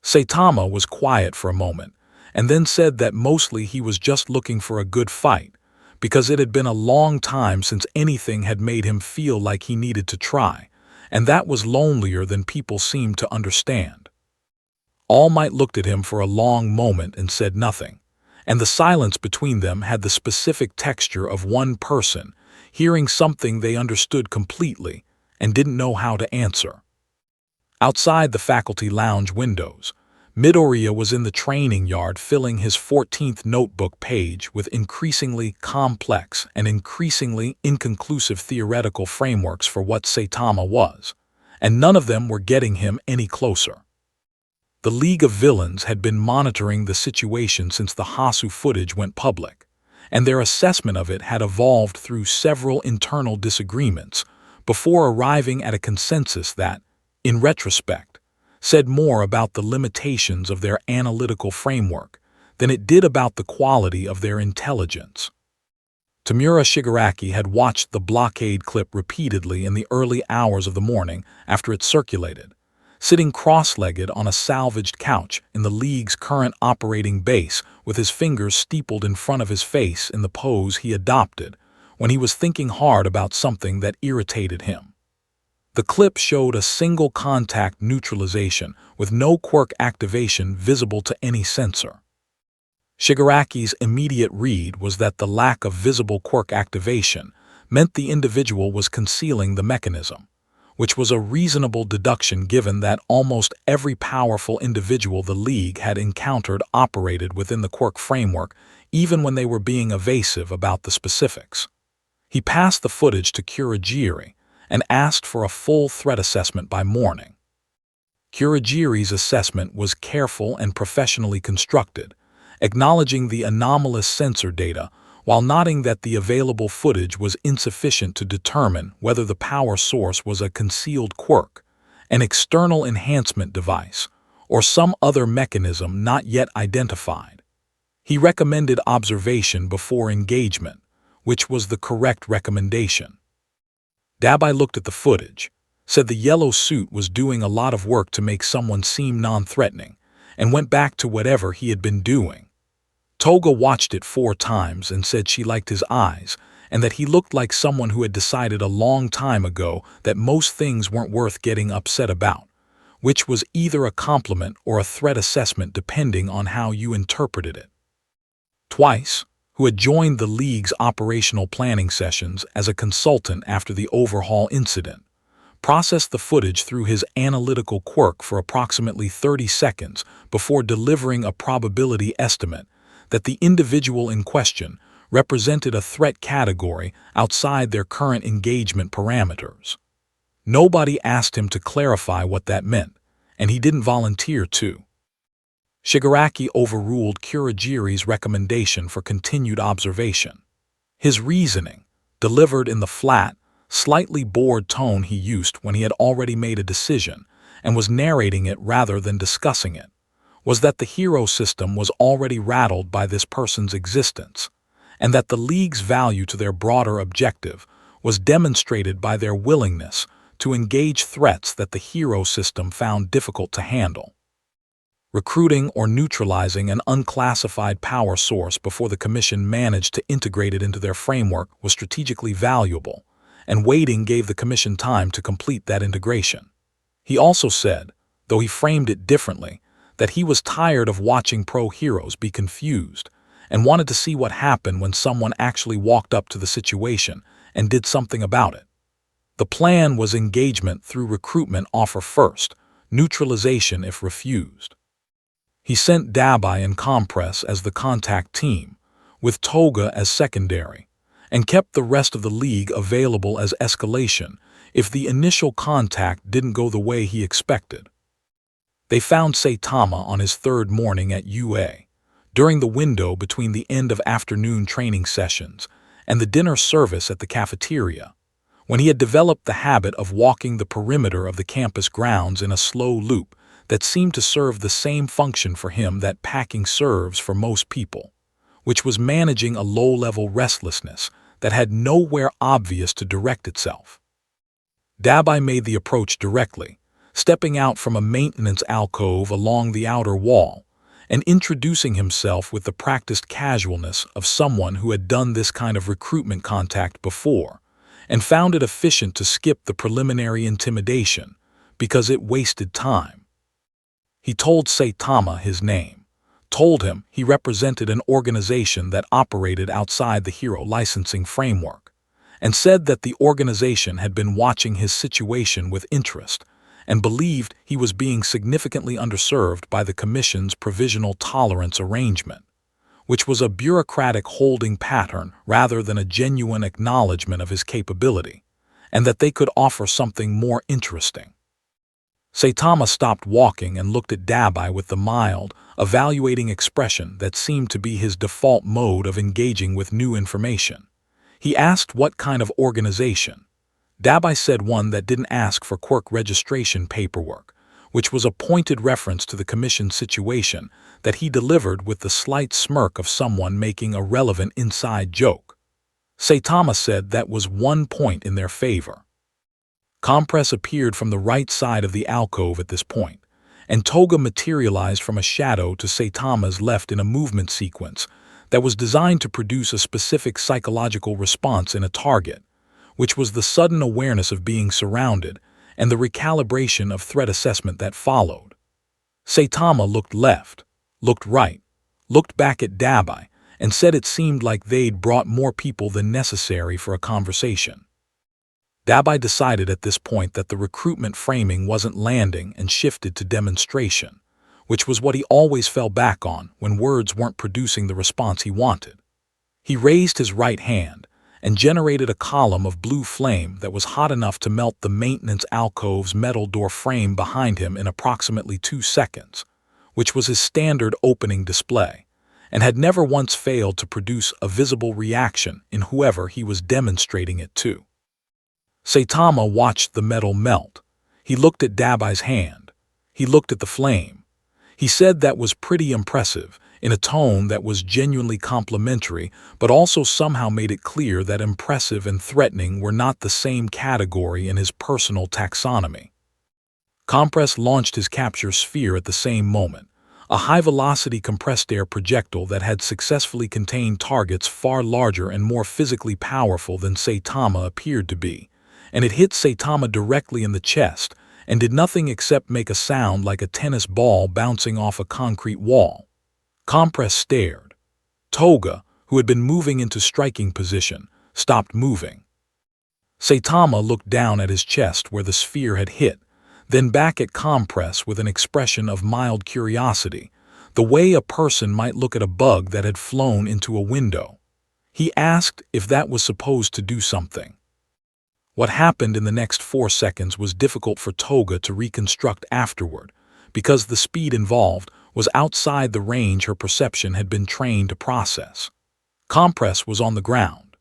Saitama was quiet for a moment, and then said that mostly he was just looking for a good fight, because it had been a long time since anything had made him feel like he needed to try, and that was lonelier than people seemed to understand. All Might looked at him for a long moment and said nothing, and the silence between them had the specific texture of one person hearing something they understood completely and didn't know how to answer. Outside the faculty lounge windows, Midoriya was in the training yard filling his 14th notebook page with increasingly complex and increasingly inconclusive theoretical frameworks for what Saitama was, and none of them were getting him any closer. The League of Villains had been monitoring the situation since the Hasu footage went public, and their assessment of it had evolved through several internal disagreements before arriving at a consensus that, in retrospect, said more about the limitations of their analytical framework than it did about the quality of their intelligence. Tamura Shigaraki had watched the Blockade clip repeatedly in the early hours of the morning after it circulated, sitting cross-legged on a salvaged couch in the League's current operating base with his fingers steepled in front of his face in the pose he adopted when he was thinking hard about something that irritated him. The clip showed a single contact neutralization with no quirk activation visible to any sensor. Shigaraki's immediate read was that the lack of visible quirk activation meant the individual was concealing the mechanism, which was a reasonable deduction given that almost every powerful individual the League had encountered operated within the quirk framework even when they were being evasive about the specifics. He passed the footage to Kurogiri and asked for a full threat assessment by morning. Kurogiri's assessment was careful and professionally constructed, acknowledging the anomalous sensor data while noting that the available footage was insufficient to determine whether the power source was a concealed quirk, an external enhancement device, or some other mechanism not yet identified. He recommended observation before engagement, which was the correct recommendation. Dabai looked at the footage, said the yellow suit was doing a lot of work to make someone seem non-threatening, and went back to whatever he had been doing. Toga watched it 4 times and said she liked his eyes, and that he looked like someone who had decided a long time ago that most things weren't worth getting upset about, which was either a compliment or a threat assessment depending on how you interpreted it. Twice, who had joined the League's operational planning sessions as a consultant after the overhaul incident, processed the footage through his analytical quirk for approximately 30 seconds before delivering a probability estimate that the individual in question represented a threat category outside their current engagement parameters. Nobody asked him to clarify what that meant, and he didn't volunteer to. Shigaraki overruled Kurogiri's recommendation for continued observation. His reasoning, delivered in the flat, slightly bored tone he used when he had already made a decision and was narrating it rather than discussing it, was that the hero system was already rattled by this person's existence, and that the League's value to their broader objective was demonstrated by their willingness to engage threats that the hero system found difficult to handle. Recruiting or neutralizing an unclassified power source before the Commission managed to integrate it into their framework was strategically valuable, and waiting gave the Commission time to complete that integration. He also said, though he framed it differently, that he was tired of watching pro heroes be confused and wanted to see what happened when someone actually walked up to the situation and did something about it. The plan was engagement through recruitment offer first, neutralization if refused. He sent Dabai and Compress as the contact team, with Toga as secondary, and kept the rest of the league available as escalation if the initial contact didn't go the way he expected. They found Saitama on his third morning at UA, during the window between the end of afternoon training sessions and the dinner service at the cafeteria, when he had developed the habit of walking the perimeter of the campus grounds in a slow loop that seemed to serve the same function for him that packing serves for most people, which was managing a low-level restlessness that had nowhere obvious to direct itself. Dabai made the approach directly, stepping out from a maintenance alcove along the outer wall and introducing himself with the practiced casualness of someone who had done this kind of recruitment contact before and found it efficient to skip the preliminary intimidation because it wasted time. He told Saitama his name, told him he represented an organization that operated outside the hero licensing framework, and said that the organization had been watching his situation with interest and believed he was being significantly underserved by the Commission's provisional tolerance arrangement, which was a bureaucratic holding pattern rather than a genuine acknowledgement of his capability, and that they could offer something more interesting. Saitama stopped walking and looked at Dabai with the mild, evaluating expression that seemed to be his default mode of engaging with new information. He asked what kind of organization. Dabai said one that didn't ask for Quirk registration paperwork, which was a pointed reference to the Commission's situation that he delivered with the slight smirk of someone making a relevant inside joke. Saitama said that was 1 point in their favor. Compress appeared from the right side of the alcove at this point, and Toga materialized from a shadow to Saitama's left in a movement sequence that was designed to produce a specific psychological response in a target, which was the sudden awareness of being surrounded and the recalibration of threat assessment that followed. Saitama looked left, looked right, looked back at Dabai, and said it seemed like they'd brought more people than necessary for a conversation. Dabai decided at this point that the recruitment framing wasn't landing and shifted to demonstration, which was what he always fell back on when words weren't producing the response he wanted. He raised his right hand and generated a column of blue flame that was hot enough to melt the maintenance alcove's metal door frame behind him in approximately 2 seconds, which was his standard opening display, and had never once failed to produce a visible reaction in whoever he was demonstrating it to. Saitama watched the metal melt. He looked at Dabai's hand. He looked at the flame. He said that was pretty impressive, in a tone that was genuinely complimentary, but also somehow made it clear that impressive and threatening were not the same category in his personal taxonomy. Compress launched his capture sphere at the same moment, a high-velocity compressed air projectile that had successfully contained targets far larger and more physically powerful than Saitama appeared to be, and it hit Saitama directly in the chest and did nothing except make a sound like a tennis ball bouncing off a concrete wall. Compress stared. Toga, who had been moving into striking position, stopped moving. Saitama looked down at his chest where the sphere had hit, then back at Compress with an expression of mild curiosity, the way a person might look at a bug that had flown into a window. He asked if that was supposed to do something. What happened in the next 4 seconds was difficult for Toga to reconstruct afterward, because the speed involved was outside the range her perception had been trained to process. Compress was on the ground.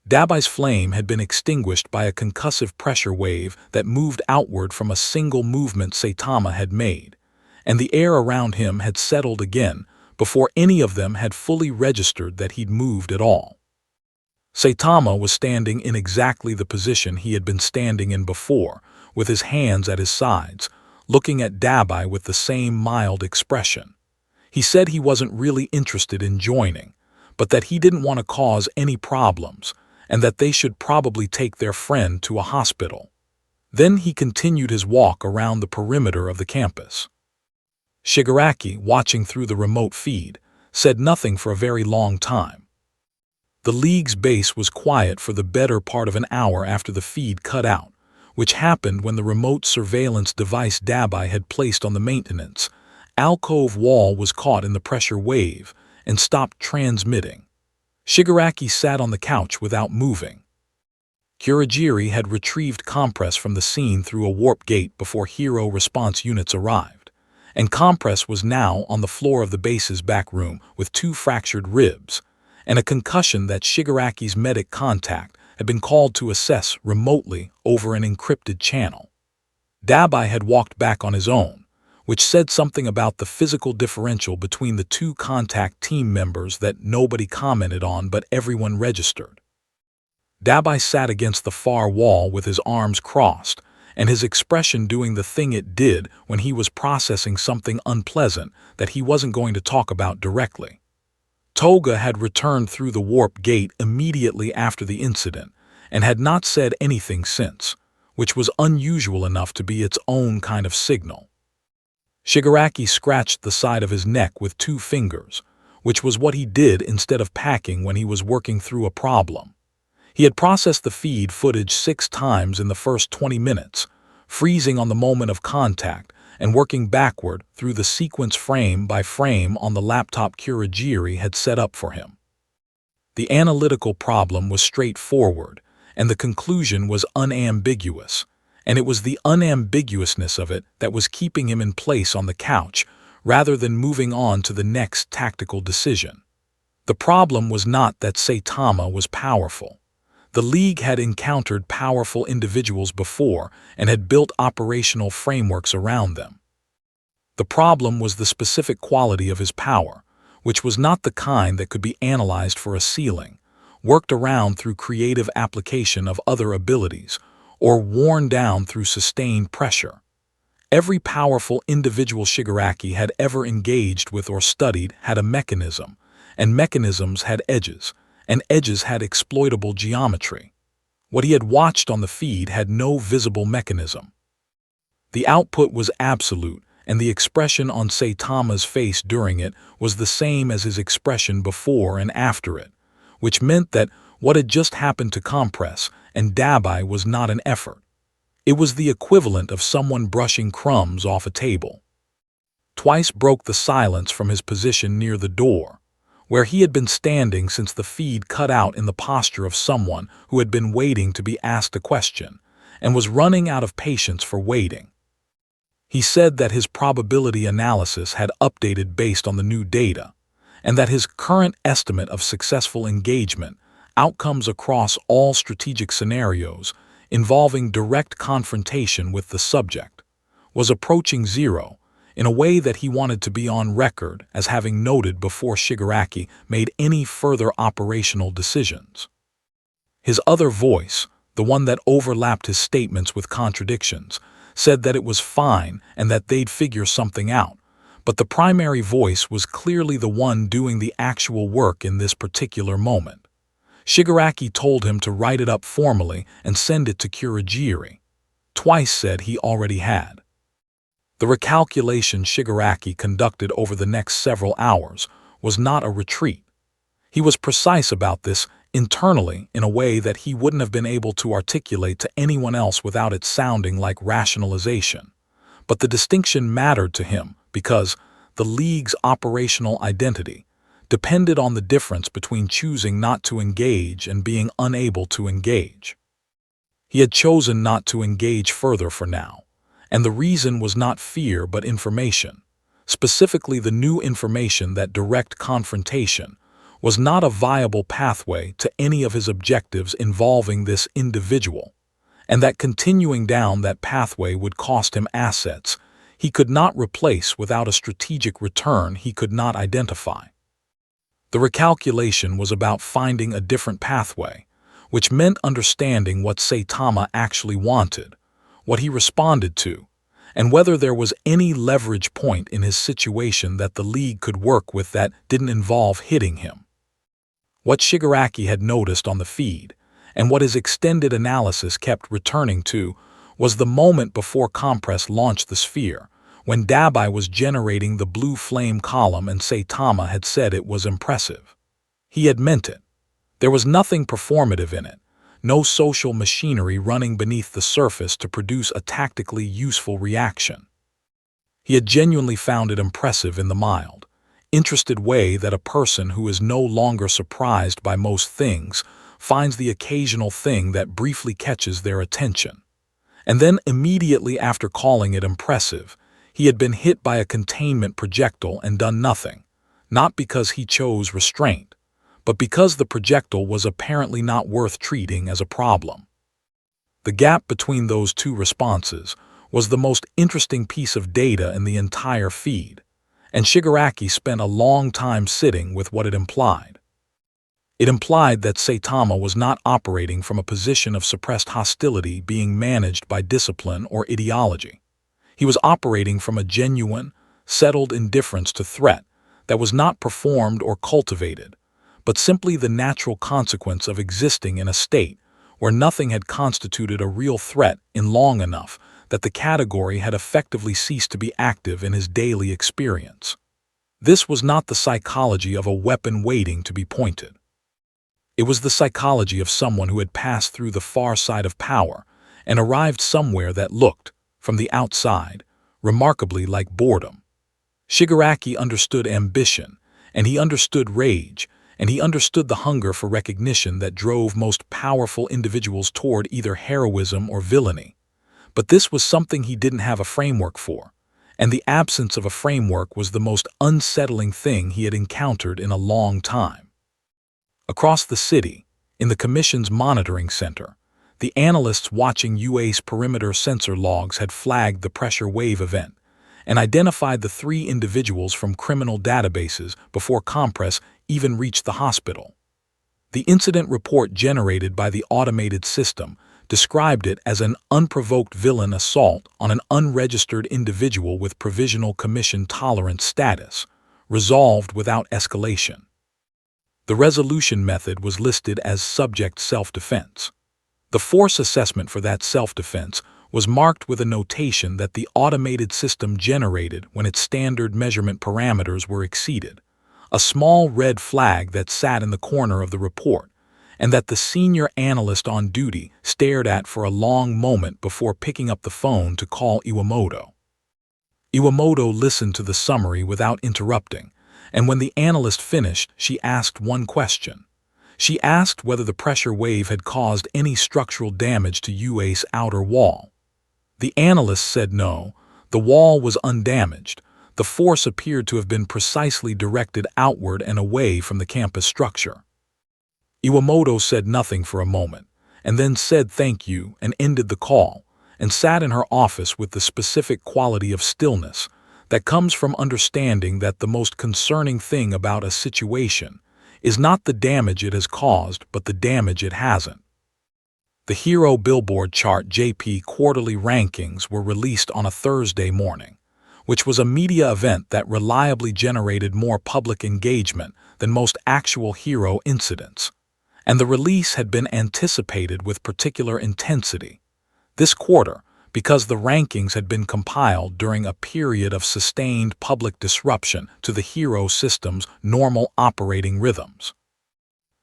Dabai's flame had been extinguished by a concussive pressure wave that moved outward from a single movement Saitama had made, and the air around him had settled again before any of them had fully registered that he'd moved at all. Saitama was standing in exactly the position he had been standing in before, with his hands at his sides, looking at Dabai with the same mild expression. He said he wasn't really interested in joining, but that he didn't want to cause any problems, and that they should probably take their friend to a hospital. Then he continued his walk around the perimeter of the campus. Shigaraki, watching through the remote feed, said nothing for a very long time. The League's base was quiet for the better part of an hour after the feed cut out, which happened when the remote surveillance device Dabai had placed on the maintenance alcove wall was caught in the pressure wave and stopped transmitting. Shigaraki sat on the couch without moving. Kurogiri had retrieved Compress from the scene through a warp gate before hero response units arrived, and Compress was now on the floor of the base's back room with 2 fractured ribs and a concussion that Shigaraki's medic contact had been called to assess remotely over an encrypted channel. Dabai had walked back on his own, which said something about the physical differential between the 2 contact team members that nobody commented on but everyone registered. Dabai sat against the far wall with his arms crossed, and his expression doing the thing it did when he was processing something unpleasant that he wasn't going to talk about directly. Toga had returned through the warp gate immediately after the incident and had not said anything since, which was unusual enough to be its own kind of signal. Shigaraki scratched the side of his neck with 2 fingers, which was what he did instead of packing when he was working through a problem. He had processed the feed footage 6 times in the first 20 minutes, freezing on the moment of contact and working backward through the sequence frame by frame on the laptop Kurogiri had set up for him. The analytical problem was straightforward, and the conclusion was unambiguous, and it was the unambiguousness of it that was keeping him in place on the couch rather than moving on to the next tactical decision. The problem was not that Saitama was powerful. The League had encountered powerful individuals before and had built operational frameworks around them. The problem was the specific quality of his power, which was not the kind that could be analyzed for a ceiling, worked around through creative application of other abilities, or worn down through sustained pressure. Every powerful individual Shigaraki had ever engaged with or studied had a mechanism, and mechanisms had edges, and edges had exploitable geometry. What he had watched on the feed had no visible mechanism. The output was absolute, and the expression on Saitama's face during it was the same as his expression before and after it, which meant that what had just happened to Compress and Dabai was not an effort. It was the equivalent of someone brushing crumbs off a table. Twice broke the silence from his position near the door, where he had been standing since the feed cut out in the posture of someone who had been waiting to be asked a question and was running out of patience for waiting. He said that his probability analysis had updated based on the new data, and that his current estimate of successful engagement outcomes across all strategic scenarios involving direct confrontation with the subject was approaching 0, in a way that he wanted to be on record as having noted before Shigaraki made any further operational decisions. His other voice, the one that overlapped his statements with contradictions, said that it was fine and that they'd figure something out, but the primary voice was clearly the one doing the actual work in this particular moment. Shigaraki told him to write it up formally and send it to Kurogiri. Twice said he already had. The recalculation Shigaraki conducted over the next several hours was not a retreat. He was precise about this internally in a way that he wouldn't have been able to articulate to anyone else without it sounding like rationalization. But the distinction mattered to him because the League's operational identity depended on the difference between choosing not to engage and being unable to engage. He had chosen not to engage further for now, and the reason was not fear but information, specifically the new information that direct confrontation was not a viable pathway to any of his objectives involving this individual, and that continuing down that pathway would cost him assets he could not replace without a strategic return he could not identify. The recalculation was about finding a different pathway, which meant understanding what Saitama actually wanted, what he responded to, and whether there was any leverage point in his situation that the League could work with that didn't involve hitting him. What Shigaraki had noticed on the feed, and what his extended analysis kept returning to, was the moment before Compress launched the sphere, when Dabai was generating the blue flame column and Saitama had said it was impressive. He had meant it. There was nothing performative in it, no social machinery running beneath the surface to produce a tactically useful reaction. He had genuinely found it impressive in the mild, interested way that a person who is no longer surprised by most things finds the occasional thing that briefly catches their attention. And then immediately after calling it impressive, he had been hit by a containment projectile and done nothing, not because he chose restraint, but because the projectile was apparently not worth treating as a problem. The gap between those two responses was the most interesting piece of data in the entire feed, and Shigaraki spent a long time sitting with what it implied. It implied that Saitama was not operating from a position of suppressed hostility being managed by discipline or ideology. He was operating from a genuine, settled indifference to threat that was not performed or cultivated, but simply the natural consequence of existing in a state where nothing had constituted a real threat in long enough that the category had effectively ceased to be active in his daily experience. This was not the psychology of a weapon waiting to be pointed. It was the psychology of someone who had passed through the far side of power and arrived somewhere that looked, from the outside, remarkably like boredom. Shigaraki understood ambition, and he understood rage, and he understood the hunger for recognition that drove most powerful individuals toward either heroism or villainy. But this was something he didn't have a framework for, and the absence of a framework was the most unsettling thing he had encountered in a long time. Across the city, in the Commission's monitoring center, the analysts watching UA's perimeter sensor logs had flagged the pressure wave event and identified the 3 individuals from criminal databases before Compress even reached the hospital. The incident report generated by the automated system described it as an unprovoked villain assault on an unregistered individual with provisional commission tolerance status, resolved without escalation. The resolution method was listed as subject self-defense. The force assessment for that self-defense was marked with a notation that the automated system generated when its standard measurement parameters were exceeded, a small red flag that sat in the corner of the report, and that the senior analyst on duty stared at for a long moment before picking up the phone to call Iwamoto. Iwamoto listened to the summary without interrupting, and when the analyst finished, she asked one question. She asked whether the pressure wave had caused any structural damage to UA's outer wall. The analyst said no, the wall was undamaged. The force appeared to have been precisely directed outward and away from the campus structure. Iwamoto said nothing for a moment, and then said thank you and ended the call, and sat in her office with the specific quality of stillness that comes from understanding that the most concerning thing about a situation is not the damage it has caused but the damage it hasn't. The Hero Billboard Chart JP quarterly rankings were released on a Thursday morning, which was a media event that reliably generated more public engagement than most actual Hero incidents, and the release had been anticipated with particular intensity. This quarter, because the rankings had been compiled during a period of sustained public disruption to the Hero system's normal operating rhythms.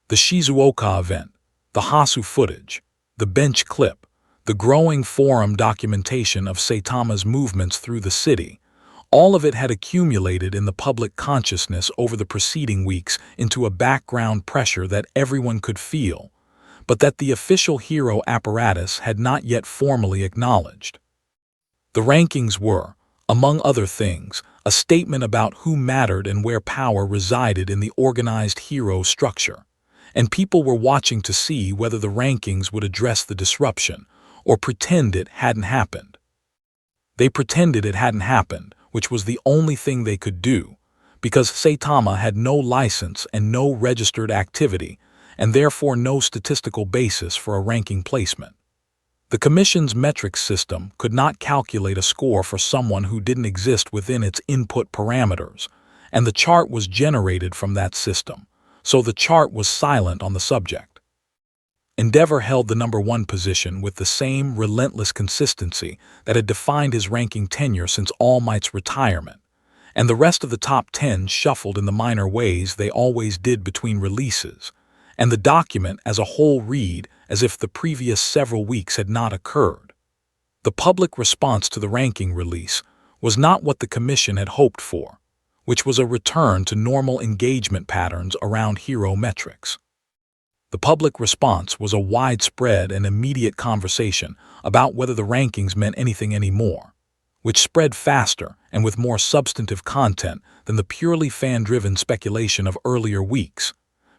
The Shizuoka event, the Hasu footage, the bench clip, the growing forum documentation of Saitama's movements through the city, all of it had accumulated in the public consciousness over the preceding weeks into a background pressure that everyone could feel, but that the official Hero apparatus had not yet formally acknowledged. The rankings were, among other things, a statement about who mattered and where power resided in the organized Hero structure, and people were watching to see whether the rankings would address the disruption or pretend it hadn't happened. They pretended it hadn't happened, which was the only thing they could do, because Saitama had no license and no registered activity, and therefore no statistical basis for a ranking placement. The Commission's metrics system could not calculate a score for someone who didn't exist within its input parameters, and the chart was generated from that system, so the chart was silent on the subject. Endeavor held the #1 position with the same relentless consistency that had defined his ranking tenure since All Might's retirement, and the rest of the top 10 shuffled in the minor ways they always did between releases, and the document as a whole read as if the previous several weeks had not occurred. The public response to the ranking release was not what the commission had hoped for, which was a return to normal engagement patterns around hero metrics. The public response was a widespread and immediate conversation about whether the rankings meant anything anymore, which spread faster and with more substantive content than the purely fan-driven speculation of earlier weeks,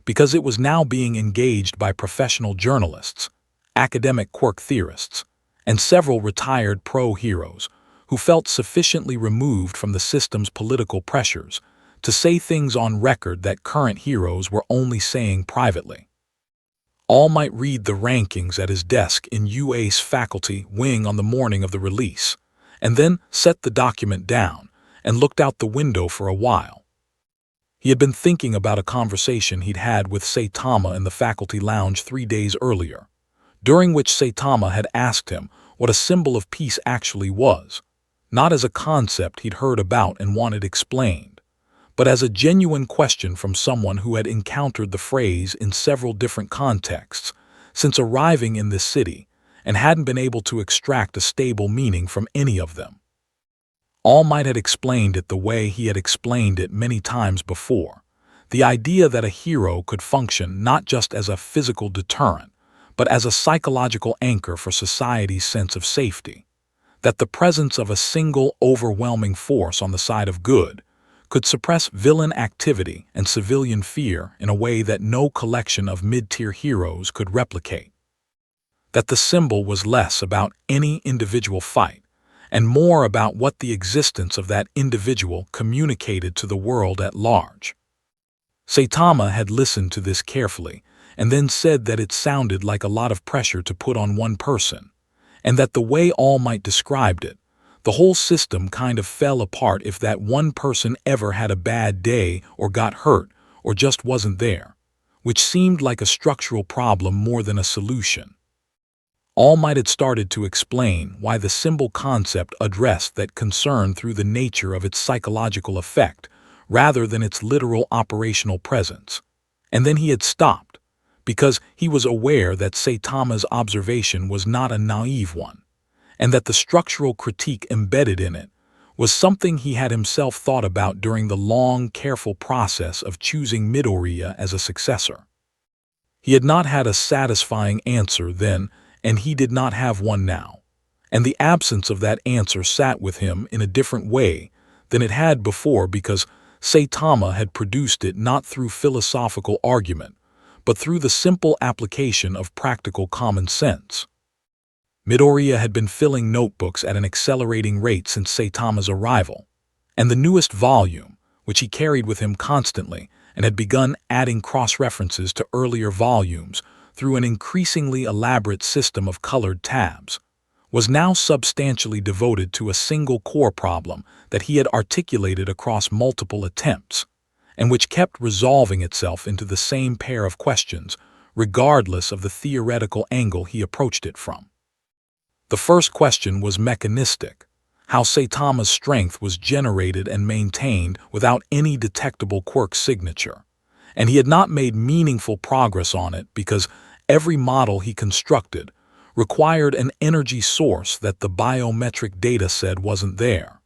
because it was now being engaged by professional journalists, academic quirk theorists, and several retired pro-heroes who felt sufficiently removed from the system's political pressures to say things on record that current heroes were only saying privately. All Might read the rankings at his desk in UA's faculty wing on the morning of the release, and then set the document down and looked out the window for a while. He had been thinking about a conversation he'd had with Saitama in the faculty lounge 3 days earlier, during which Saitama had asked him what a symbol of peace actually was, not as a concept he'd heard about and wanted explained, but as a genuine question from someone who had encountered the phrase in several different contexts since arriving in this city and hadn't been able to extract a stable meaning from any of them. All Might had explained it the way he had explained it many times before, the idea that a hero could function not just as a physical deterrent, but as a psychological anchor for society's sense of safety, that the presence of a single overwhelming force on the side of good could suppress villain activity and civilian fear in a way that no collection of mid-tier heroes could replicate. That the symbol was less about any individual fight and more about what the existence of that individual communicated to the world at large. Saitama had listened to this carefully and then said that it sounded like a lot of pressure to put on one person, and that the way All Might described it, the whole system kind of fell apart if that one person ever had a bad day or got hurt or just wasn't there, which seemed like a structural problem more than a solution. All Might had started to explain why the symbol concept addressed that concern through the nature of its psychological effect rather than its literal operational presence, and then he had stopped, because he was aware that Saitama's observation was not a naive one, and that the structural critique embedded in it was something he had himself thought about during the long, careful process of choosing Midoriya as a successor. He had not had a satisfying answer then, and he did not have one now, and the absence of that answer sat with him in a different way than it had before because Saitama had produced it not through philosophical argument, but through the simple application of practical common sense. Midoriya had been filling notebooks at an accelerating rate since Saitama's arrival, and the newest volume, which he carried with him constantly and had begun adding cross-references to earlier volumes through an increasingly elaborate system of colored tabs, was now substantially devoted to a single core problem that he had articulated across multiple attempts, and which kept resolving itself into the same pair of questions, regardless of the theoretical angle he approached it from. The first question was mechanistic, how Saitama's strength was generated and maintained without any detectable quirk signature, and he had not made meaningful progress on it because every model he constructed required an energy source that the biometric data said wasn't there.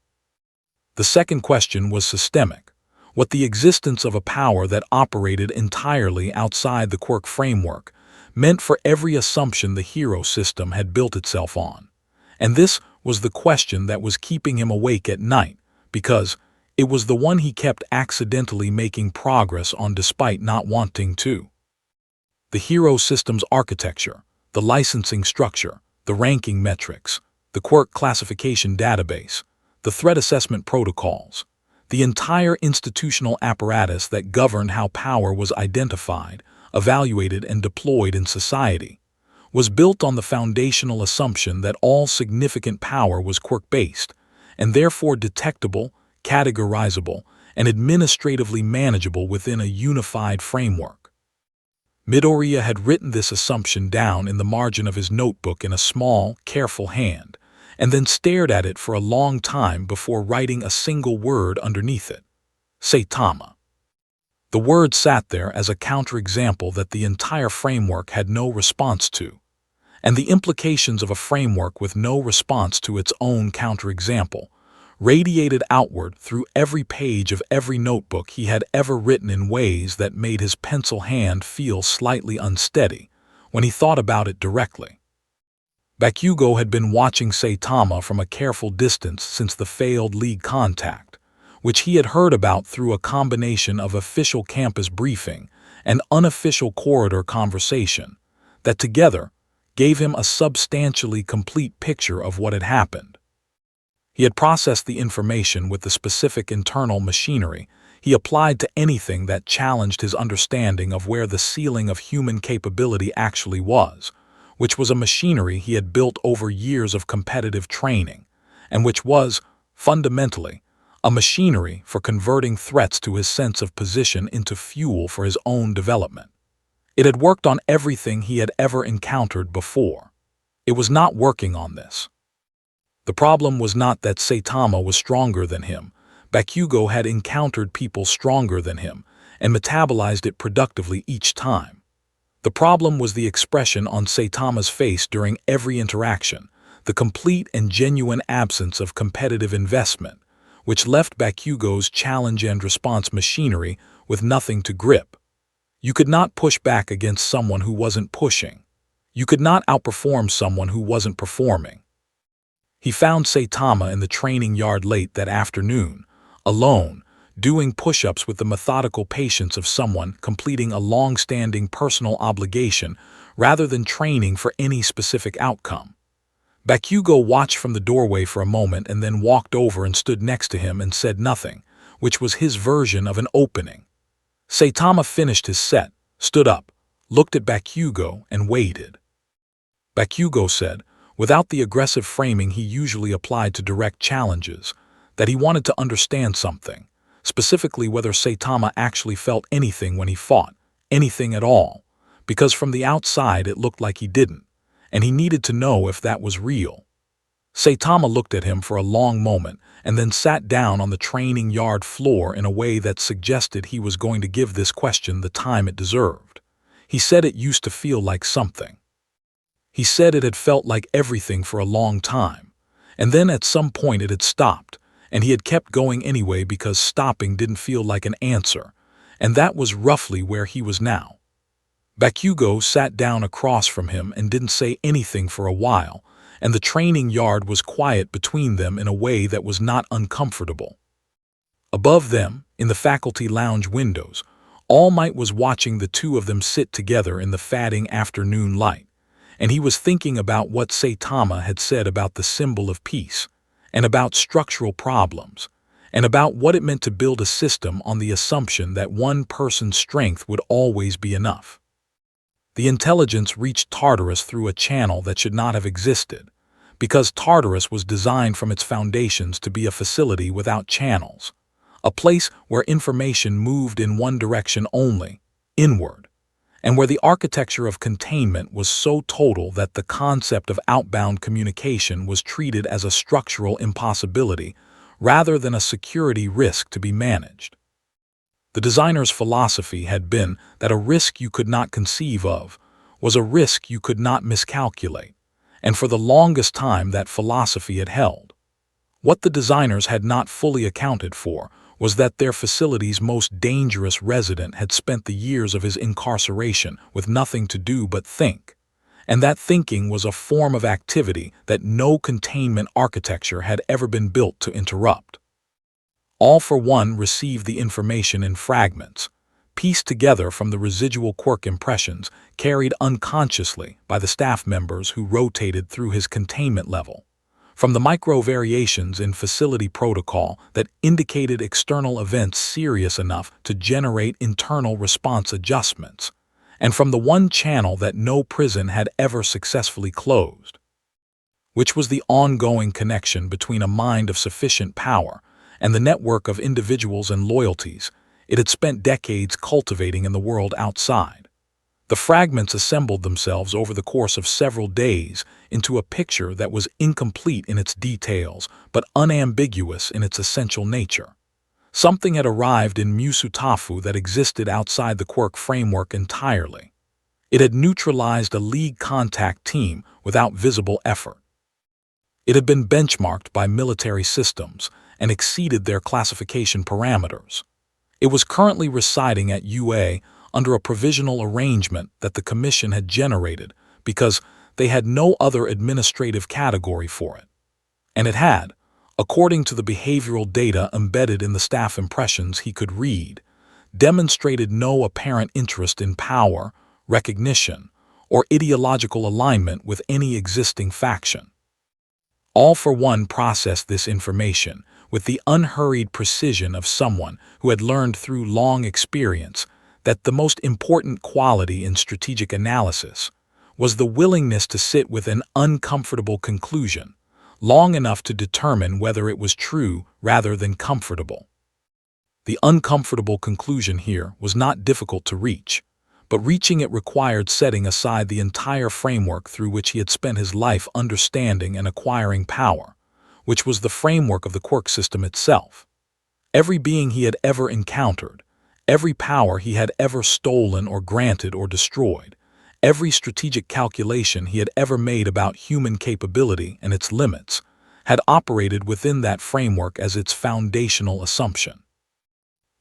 The second question was systemic, what the existence of a power that operated entirely outside the quirk framework meant for every assumption the hero system had built itself on. And this was the question that was keeping him awake at night, because it was the one he kept accidentally making progress on despite not wanting to. The hero system's architecture, the licensing structure, the ranking metrics, the quirk classification database, the threat assessment protocols, the entire institutional apparatus that governed how power was identified, evaluated, and deployed in society, was built on the foundational assumption that all significant power was quirk-based, and therefore detectable, categorizable, and administratively manageable within a unified framework. Midoriya had written this assumption down in the margin of his notebook in a small, careful hand, and then stared at it for a long time before writing a single word underneath it. Saitama. The word sat there as a counterexample that the entire framework had no response to, and the implications of a framework with no response to its own counterexample radiated outward through every page of every notebook he had ever written in ways that made his pencil hand feel slightly unsteady when he thought about it directly. Bakugo had been watching Saitama from a careful distance since the failed league contact, which he had heard about through a combination of official campus briefing and unofficial corridor conversation, that together gave him a substantially complete picture of what had happened. He had processed the information with the specific internal machinery he applied to anything that challenged his understanding of where the ceiling of human capability actually was, which was a machinery he had built over years of competitive training, and which was, fundamentally, a machinery for converting threats to his sense of position into fuel for his own development. It had worked on everything he had ever encountered before. It was not working on this. The problem was not that Saitama was stronger than him. Bakugo had encountered people stronger than him and metabolized it productively each time. The problem was the expression on Saitama's face during every interaction, the complete and genuine absence of competitive investment, which left Bakugo's challenge and response machinery with nothing to grip. You could not push back against someone who wasn't pushing. You could not outperform someone who wasn't performing. He found Saitama in the training yard late that afternoon, alone, doing push-ups with the methodical patience of someone completing a long-standing personal obligation rather than training for any specific outcome. Bakugo watched from the doorway for a moment and then walked over and stood next to him and said nothing, which was his version of an opening. Saitama finished his set, stood up, looked at Bakugo, and waited. Bakugo said, without the aggressive framing he usually applied to direct challenges, that he wanted to understand something, specifically whether Saitama actually felt anything when he fought, anything at all, because from the outside it looked like he didn't, and he needed to know if that was real. Saitama looked at him for a long moment and then sat down on the training yard floor in a way that suggested he was going to give this question the time it deserved. He said it used to feel like something. He said it had felt like everything for a long time, and then at some point it had stopped, and he had kept going anyway because stopping didn't feel like an answer, and that was roughly where he was now. Bakugo sat down across from him and didn't say anything for a while, and the training yard was quiet between them in a way that was not uncomfortable. Above them, in the faculty lounge windows, All Might was watching the two of them sit together in the fading afternoon light, and he was thinking about what Saitama had said about the symbol of peace, and about structural problems, and about what it meant to build a system on the assumption that one person's strength would always be enough. The intelligence reached Tartarus through a channel that should not have existed, because Tartarus was designed from its foundations to be a facility without channels, a place where information moved in one direction only, inward, and where the architecture of containment was so total that the concept of outbound communication was treated as a structural impossibility rather than a security risk to be managed. The designer's philosophy had been that a risk you could not conceive of was a risk you could not miscalculate, and for the longest time that philosophy had held. What the designers had not fully accounted for was that their facility's most dangerous resident had spent the years of his incarceration with nothing to do but think, and that thinking was a form of activity that no containment architecture had ever been built to interrupt. All for one received the information in fragments, pieced together from the residual Quirk impressions carried unconsciously by the staff members who rotated through his containment level, from the micro-variations in facility protocol that indicated external events serious enough to generate internal response adjustments, and from the one channel that no prison had ever successfully closed, which was the ongoing connection between a mind of sufficient power and the network of individuals and loyalties it had spent decades cultivating in the world outside. The fragments assembled themselves over the course of several days into a picture that was incomplete in its details but unambiguous in its essential nature. Something had arrived in Musutafu that existed outside the Quirk framework entirely. It had neutralized a League contact team without visible effort. It had been benchmarked by military systems and exceeded their classification parameters. It was currently residing at UA under a provisional arrangement that the Commission had generated because they had no other administrative category for it. And it had, according to the behavioral data embedded in the staff impressions he could read, demonstrated no apparent interest in power, recognition, or ideological alignment with any existing faction. All for One processed this information with the unhurried precision of someone who had learned through long experience that the most important quality in strategic analysis was the willingness to sit with an uncomfortable conclusion long enough to determine whether it was true rather than comfortable. The uncomfortable conclusion here was not difficult to reach, but reaching it required setting aside the entire framework through which he had spent his life understanding and acquiring power, which was the framework of the Quirk system itself. Every being he had ever encountered, every power he had ever stolen or granted or destroyed, every strategic calculation he had ever made about human capability and its limits, had operated within that framework as its foundational assumption.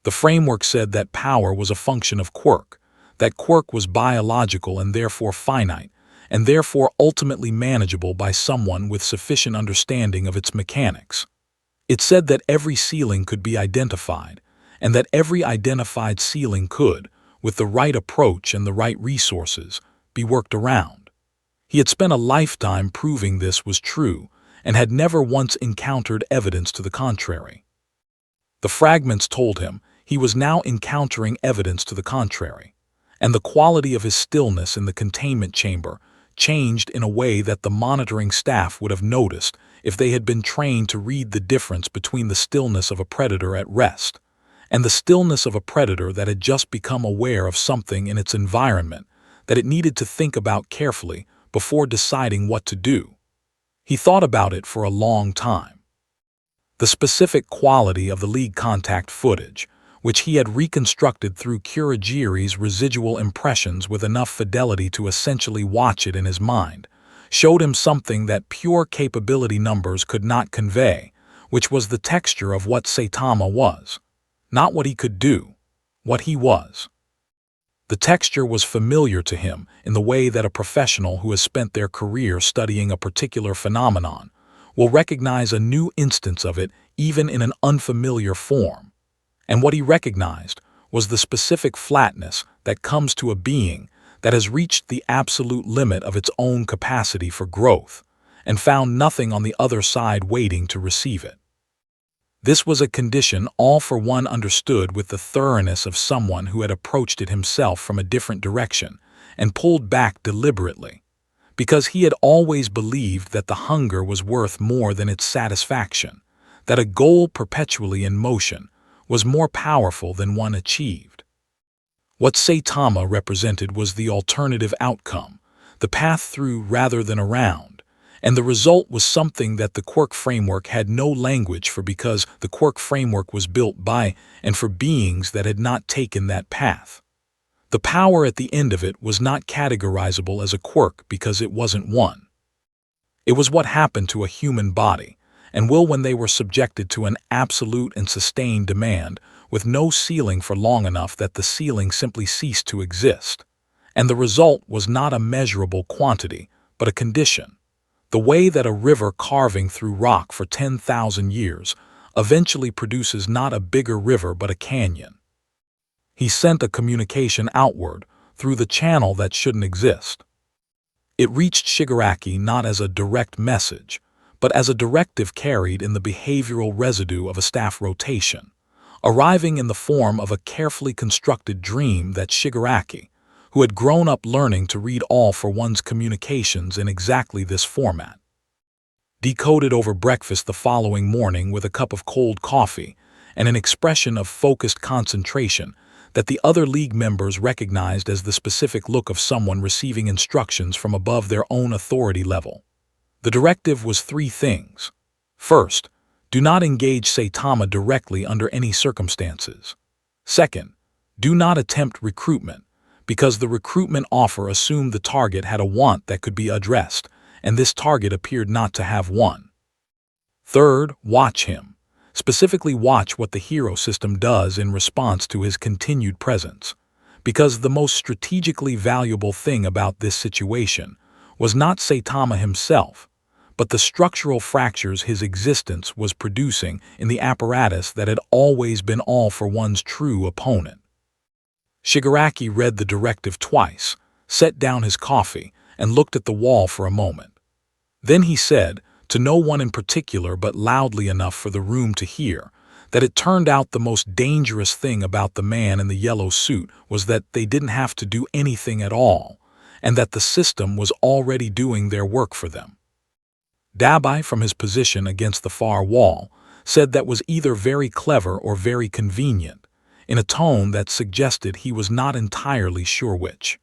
The framework said that power was a function of Quirk, that Quirk was biological and therefore finite, and therefore ultimately manageable by someone with sufficient understanding of its mechanics. It said that every ceiling could be identified, and that every identified ceiling could, with the right approach and the right resources, be worked around. He had spent a lifetime proving this was true, and had never once encountered evidence to the contrary. The fragments told him he was now encountering evidence to the contrary, and the quality of his stillness in the containment chamber changed in a way that the monitoring staff would have noticed if they had been trained to read the difference between the stillness of a predator at rest and the stillness of a predator that had just become aware of something in its environment that it needed to think about carefully before deciding what to do. He thought about it for a long time. The specific quality of the League contact footage, which he had reconstructed through Kurogiri's residual impressions with enough fidelity to essentially watch it in his mind, showed him something that pure capability numbers could not convey, which was the texture of what Saitama was. Not what he could do, what he was. The texture was familiar to him in the way that a professional who has spent their career studying a particular phenomenon will recognize a new instance of it even in an unfamiliar form. And what he recognized was the specific flatness that comes to a being that has reached the absolute limit of its own capacity for growth and found nothing on the other side waiting to receive it. This was a condition All for One understood with the thoroughness of someone who had approached it himself from a different direction and pulled back deliberately, because he had always believed that the hunger was worth more than its satisfaction, that a goal perpetually in motion was more powerful than one achieved. What Saitama represented was the alternative outcome, the path through rather than around, and the result was something that the Quirk framework had no language for because the Quirk framework was built by and for beings that had not taken that path. The power at the end of it was not categorizable as a quirk because it wasn't one. It was what happened to a human body and will when they were subjected to an absolute and sustained demand with no ceiling for long enough that the ceiling simply ceased to exist. And the result was not a measurable quantity, but a condition. The way that a river carving through rock for 10,000 years eventually produces not a bigger river but a canyon. He sent a communication outward through the channel that shouldn't exist. It reached Shigaraki not as a direct message, but as a directive carried in the behavioral residue of a staff rotation, arriving in the form of a carefully constructed dream that Shigaraki, who had grown up learning to read All for One's communications in exactly this format, decoded over breakfast the following morning with a cup of cold coffee and an expression of focused concentration that the other League members recognized as the specific look of someone receiving instructions from above their own authority level. The directive was three things. First, do not engage Saitama directly under any circumstances. Second, do not attempt recruitment, because the recruitment offer assumed the target had a want that could be addressed, and this target appeared not to have one. Third, watch him. Specifically watch what the hero system does in response to his continued presence, because the most strategically valuable thing about this situation was not Saitama himself, but the structural fractures his existence was producing in the apparatus that had always been all for one's true opponent. Shigaraki read the directive twice, set down his coffee, and looked at the wall for a moment. Then he said, to no one in particular but loudly enough for the room to hear, that it turned out the most dangerous thing about the man in the yellow suit was that they didn't have to do anything at all, and that the system was already doing their work for them. Dabai, from his position against the far wall, said that was either very clever or very convenient, in a tone that suggested he was not entirely sure which.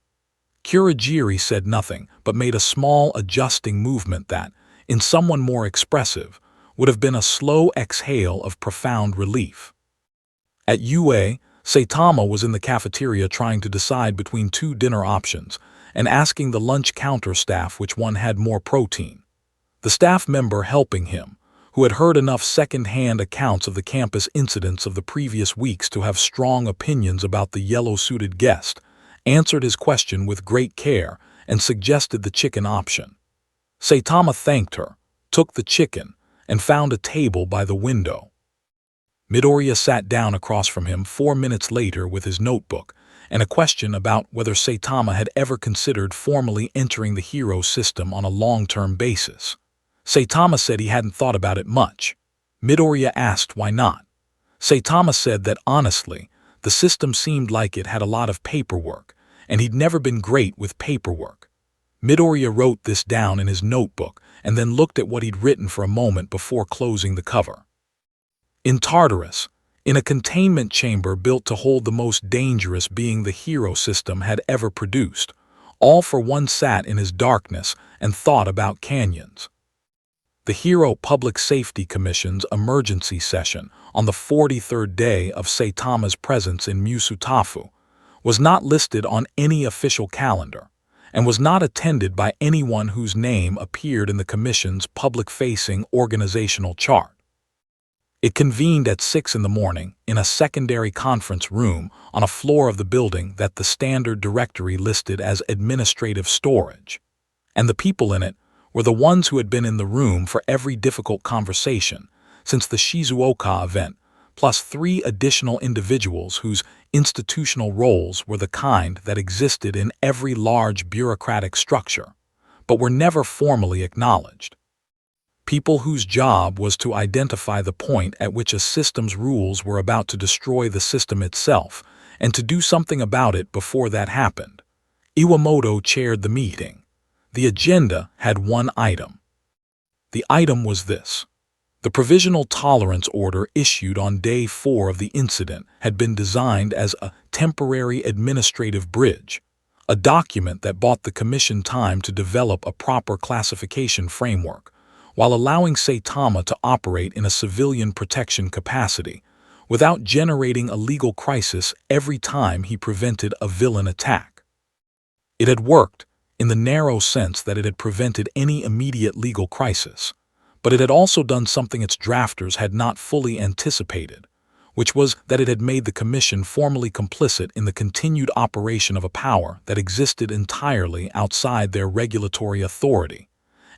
Kurogiri said nothing, but made a small adjusting movement that, in someone more expressive, would have been a slow exhale of profound relief. At UA, Saitama was in the cafeteria trying to decide between two dinner options and asking the lunch counter staff which one had more protein. The staff member helping him, who had heard enough second-hand accounts of the campus incidents of the previous weeks to have strong opinions about the yellow-suited guest, answered his question with great care and suggested the chicken option. Saitama thanked her, took the chicken, and found a table by the window. Midoriya sat down across from him 4 minutes later with his notebook and a question about whether Saitama had ever considered formally entering the hero system on a long-term basis. Saitama said he hadn't thought about it much. Midoriya asked why not. Saitama said that honestly, the system seemed like it had a lot of paperwork, and he'd never been great with paperwork. Midoriya wrote this down in his notebook and then looked at what he'd written for a moment before closing the cover. In Tartarus, in a containment chamber built to hold the most dangerous being the hero system had ever produced, all for one sat in his darkness and thought about canyons. The Hero Public Safety Commission's emergency session on the 43rd day of Saitama's presence in Musutafu was not listed on any official calendar and was not attended by anyone whose name appeared in the Commission's public-facing organizational chart. It convened at 6 in the morning in a secondary conference room on a floor of the building that the standard directory listed as administrative storage, and the people in it were the ones who had been in the room for every difficult conversation since the Shizuoka event, plus 3 additional individuals whose institutional roles were the kind that existed in every large bureaucratic structure, but were never formally acknowledged. People whose job was to identify the point at which a system's rules were about to destroy the system itself and to do something about it before that happened. Iwamoto chaired the meeting. The agenda had one item. The item was this. The Provisional Tolerance Order issued on Day 4 of the incident had been designed as a temporary administrative bridge, a document that bought the Commission time to develop a proper classification framework, while allowing Saitama to operate in a civilian protection capacity, without generating a legal crisis every time he prevented a villain attack. It had worked, in the narrow sense that it had prevented any immediate legal crisis, but it had also done something its drafters had not fully anticipated, which was that it had made the Commission formally complicit in the continued operation of a power that existed entirely outside their regulatory authority,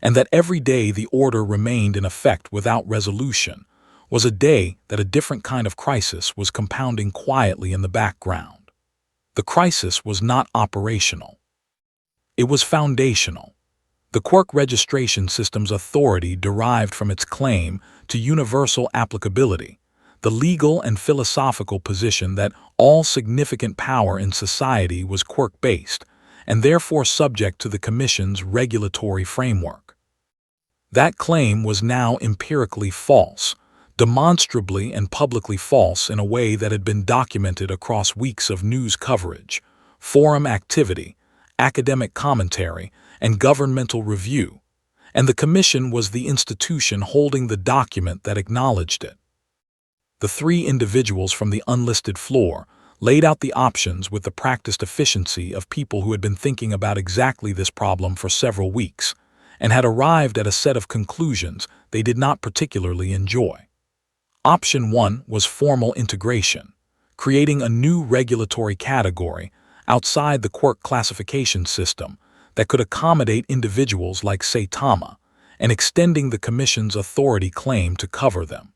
and that every day the order remained in effect without resolution was a day that a different kind of crisis was compounding quietly in the background. The crisis was not operational. It was foundational. The Quirk registration system's authority derived from its claim to universal applicability, the legal and philosophical position that all significant power in society was Quirk-based, and therefore subject to the Commission's regulatory framework. That claim was now empirically false, demonstrably and publicly false in a way that had been documented across weeks of news coverage, forum activity, academic commentary, and governmental review, and the Commission was the institution holding the document that acknowledged it. The three individuals from the unlisted floor laid out the options with the practiced efficiency of people who had been thinking about exactly this problem for several weeks, and had arrived at a set of conclusions they did not particularly enjoy. Option 1 was formal integration, creating a new regulatory category outside the Quirk classification system that could accommodate individuals like Saitama, and extending the Commission's authority claim to cover them.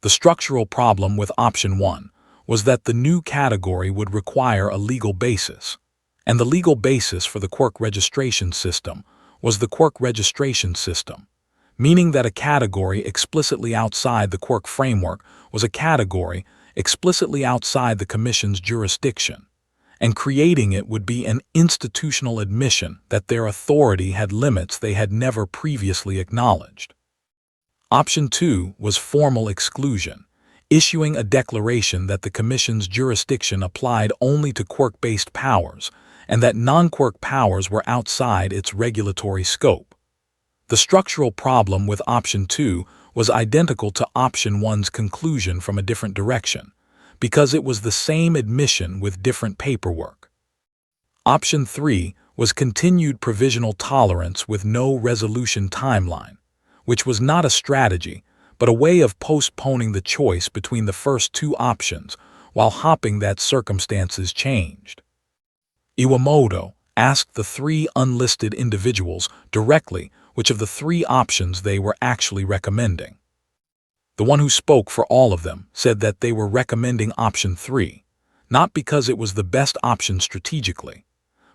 The structural problem with Option 1 was that the new category would require a legal basis, and the legal basis for the Quirk registration system was the Quirk registration system, meaning that a category explicitly outside the Quirk framework was a category explicitly outside the Commission's jurisdiction, and creating it would be an institutional admission that their authority had limits they had never previously acknowledged. Option 2 was formal exclusion, issuing a declaration that the Commission's jurisdiction applied only to Quirk-based powers and that non-Quirk powers were outside its regulatory scope. The structural problem with Option 2 was identical to Option 1's conclusion from a different direction, because it was the same admission with different paperwork. Option 3 was continued provisional tolerance with no resolution timeline, which was not a strategy, but a way of postponing the choice between the first two options while hoping that circumstances changed. Iwamoto asked the three unlisted individuals directly which of the three options they were actually recommending. The one who spoke for all of them said that they were recommending Option 3, not because it was the best option strategically,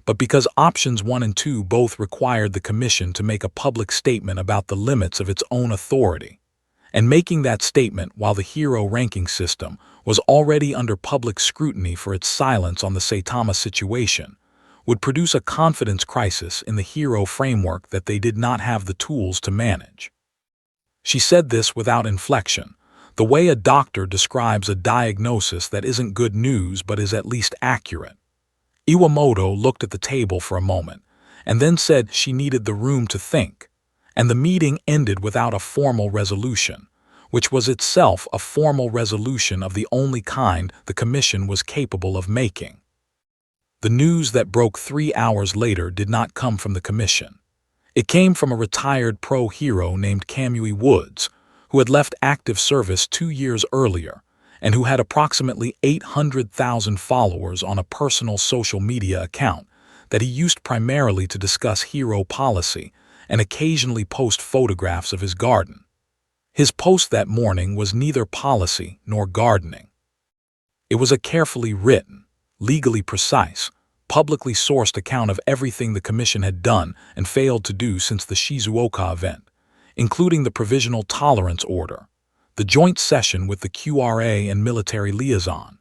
but because Options 1 and 2 both required the Commission to make a public statement about the limits of its own authority, and making that statement while the hero ranking system was already under public scrutiny for its silence on the Saitama situation, would produce a confidence crisis in the hero framework that they did not have the tools to manage. She said this without inflection, the way a doctor describes a diagnosis that isn't good news but is at least accurate. Iwamoto looked at the table for a moment, and then said she needed the room to think, and the meeting ended without a formal resolution, which was itself a formal resolution of the only kind the Commission was capable of making. The news that broke 3 hours later did not come from the Commission. It came from a retired pro-hero named Kamui Woods, who had left active service 2 years earlier and who had approximately 800,000 followers on a personal social media account that he used primarily to discuss hero policy and occasionally post photographs of his garden. His post that morning was neither policy nor gardening. It was a carefully written, legally precise, publicly sourced account of everything the Commission had done and failed to do since the Shizuoka event, including the Provisional Tolerance Order, the joint session with the QRA and military liaison,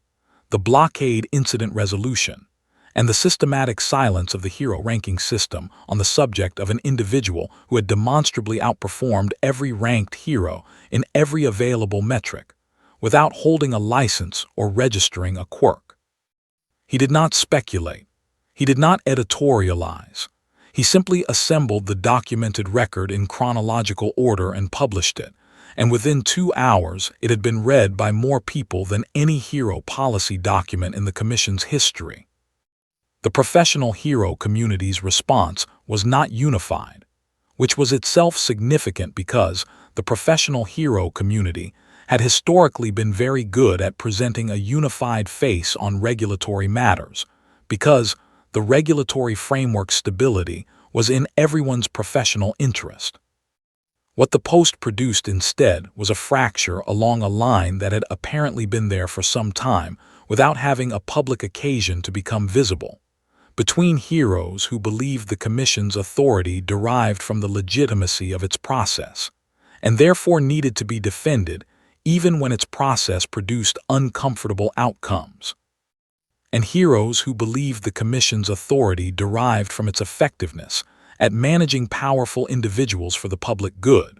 the blockade incident resolution, and the systematic silence of the hero ranking system on the subject of an individual who had demonstrably outperformed every ranked hero in every available metric, without holding a license or registering a quirk. He did not speculate. He did not editorialize. He simply assembled the documented record in chronological order and published it, and within 2 hours it had been read by more people than any hero policy document in the Commission's history. The professional hero community's response was not unified, which was itself significant because the professional hero community had historically been very good at presenting a unified face on regulatory matters, because the regulatory framework stability was in everyone's professional interest. What the post produced instead was a fracture along a line that had apparently been there for some time without having a public occasion to become visible, between heroes who believed the Commission's authority derived from the legitimacy of its process, and therefore needed to be defended even when its process produced uncomfortable outcomes, and heroes who believed the Commission's authority derived from its effectiveness at managing powerful individuals for the public good,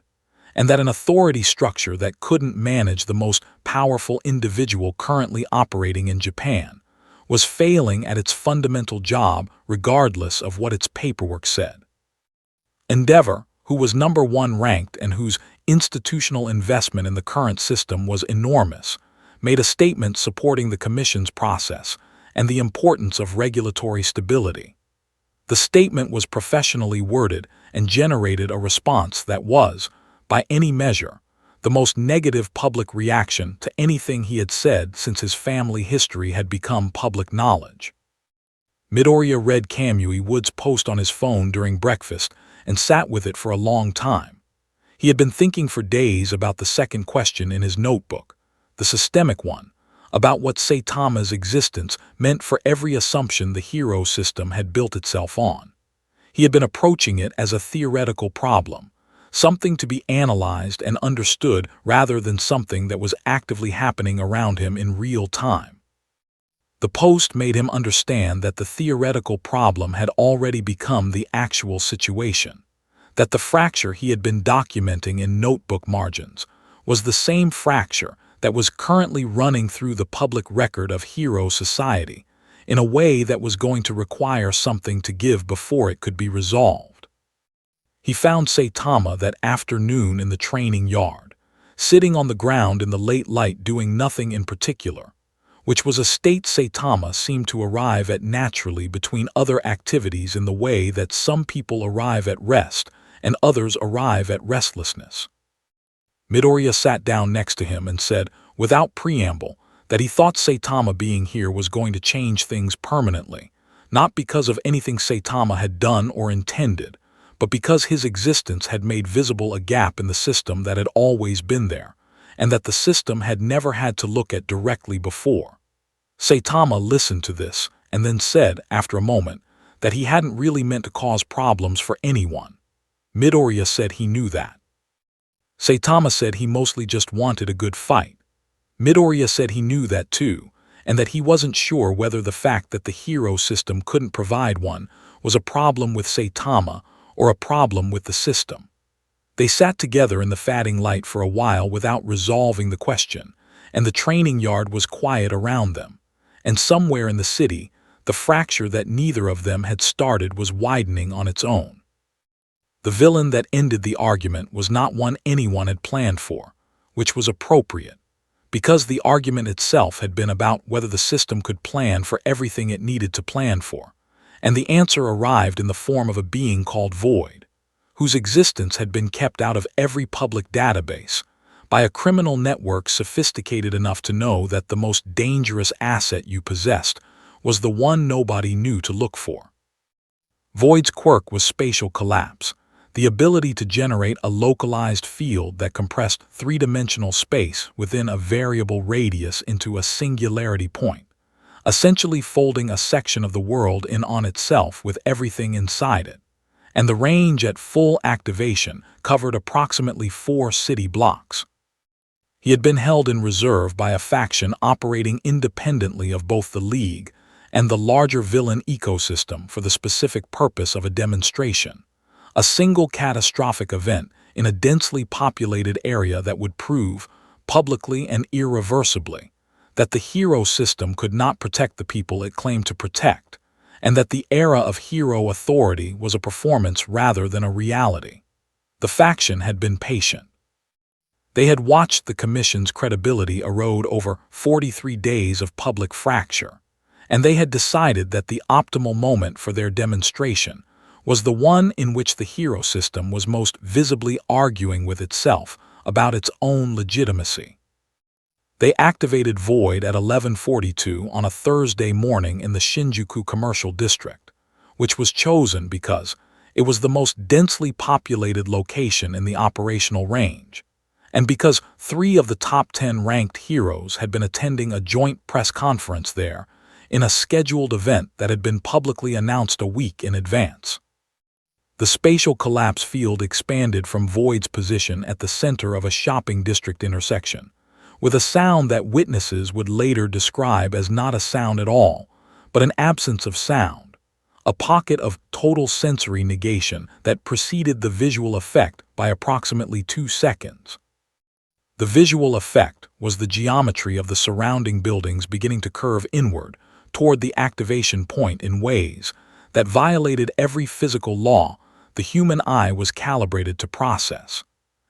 and that an authority structure that couldn't manage the most powerful individual currently operating in Japan was failing at its fundamental job regardless of what its paperwork said. Endeavor, who was #1 ranked and whose institutional investment in the current system was enormous, made a statement supporting the Commission's process and the importance of regulatory stability. The statement was professionally worded and generated a response that was, by any measure, the most negative public reaction to anything he had said since his family history had become public knowledge. Midoriya read Kamui Wood's post on his phone during breakfast and sat with it for a long time. He had been thinking for days about the second question in his notebook, the systemic one, about what Saitama's existence meant for every assumption the hero system had built itself on. He had been approaching it as a theoretical problem, something to be analyzed and understood rather than something that was actively happening around him in real time. The post made him understand that the theoretical problem had already become the actual situation, that the fracture he had been documenting in notebook margins was the same fracture that was currently running through the public record of hero society in a way that was going to require something to give before it could be resolved. He found Saitama that afternoon in the training yard, sitting on the ground in the late light doing nothing in particular, which was a state Saitama seemed to arrive at naturally between other activities in the way that some people arrive at rest and others arrive at restlessness. Midoriya sat down next to him and said, without preamble, that he thought Saitama being here was going to change things permanently, not because of anything Saitama had done or intended, but because his existence had made visible a gap in the system that had always been there, and that the system had never had to look at directly before. Saitama listened to this and then said, after a moment, that he hadn't really meant to cause problems for anyone. Midoriya said he knew that. Saitama said he mostly just wanted a good fight. Midoriya said he knew that too, and that he wasn't sure whether the fact that the hero system couldn't provide one was a problem with Saitama or a problem with the system. They sat together in the fading light for a while without resolving the question, and the training yard was quiet around them, and somewhere in the city, the fracture that neither of them had started was widening on its own. The villain that ended the argument was not one anyone had planned for, which was appropriate, because the argument itself had been about whether the system could plan for everything it needed to plan for, and the answer arrived in the form of a being called Void, whose existence had been kept out of every public database by a criminal network sophisticated enough to know that the most dangerous asset you possessed was the one nobody knew to look for. Void's quirk was spatial collapse, the ability to generate a localized field that compressed three-dimensional space within a variable radius into a singularity point, essentially folding a section of the world in on itself with everything inside it, and the range at full activation covered approximately 4 city blocks. He had been held in reserve by a faction operating independently of both the League and the larger villain ecosystem for the specific purpose of a demonstration, a single catastrophic event in a densely populated area that would prove, publicly and irreversibly, that the hero system could not protect the people it claimed to protect, and that the era of hero authority was a performance rather than a reality. The faction had been patient. They had watched the Commission's credibility erode over 43 days of public fracture, and they had decided that the optimal moment for their demonstration was the one in which the hero system was most visibly arguing with itself about its own legitimacy. They activated Void at 11:42 on a Thursday morning in the Shinjuku Commercial District, which was chosen because it was the most densely populated location in the operational range, and because 3 of the top 10 ranked heroes had been attending a joint press conference there in a scheduled event that had been publicly announced a week in advance. The spatial collapse field expanded from Void's position at the center of a shopping district intersection, with a sound that witnesses would later describe as not a sound at all, but an absence of sound, a pocket of total sensory negation that preceded the visual effect by approximately 2 seconds. The visual effect was the geometry of the surrounding buildings beginning to curve inward toward the activation point in ways that violated every physical law the human eye was calibrated to process.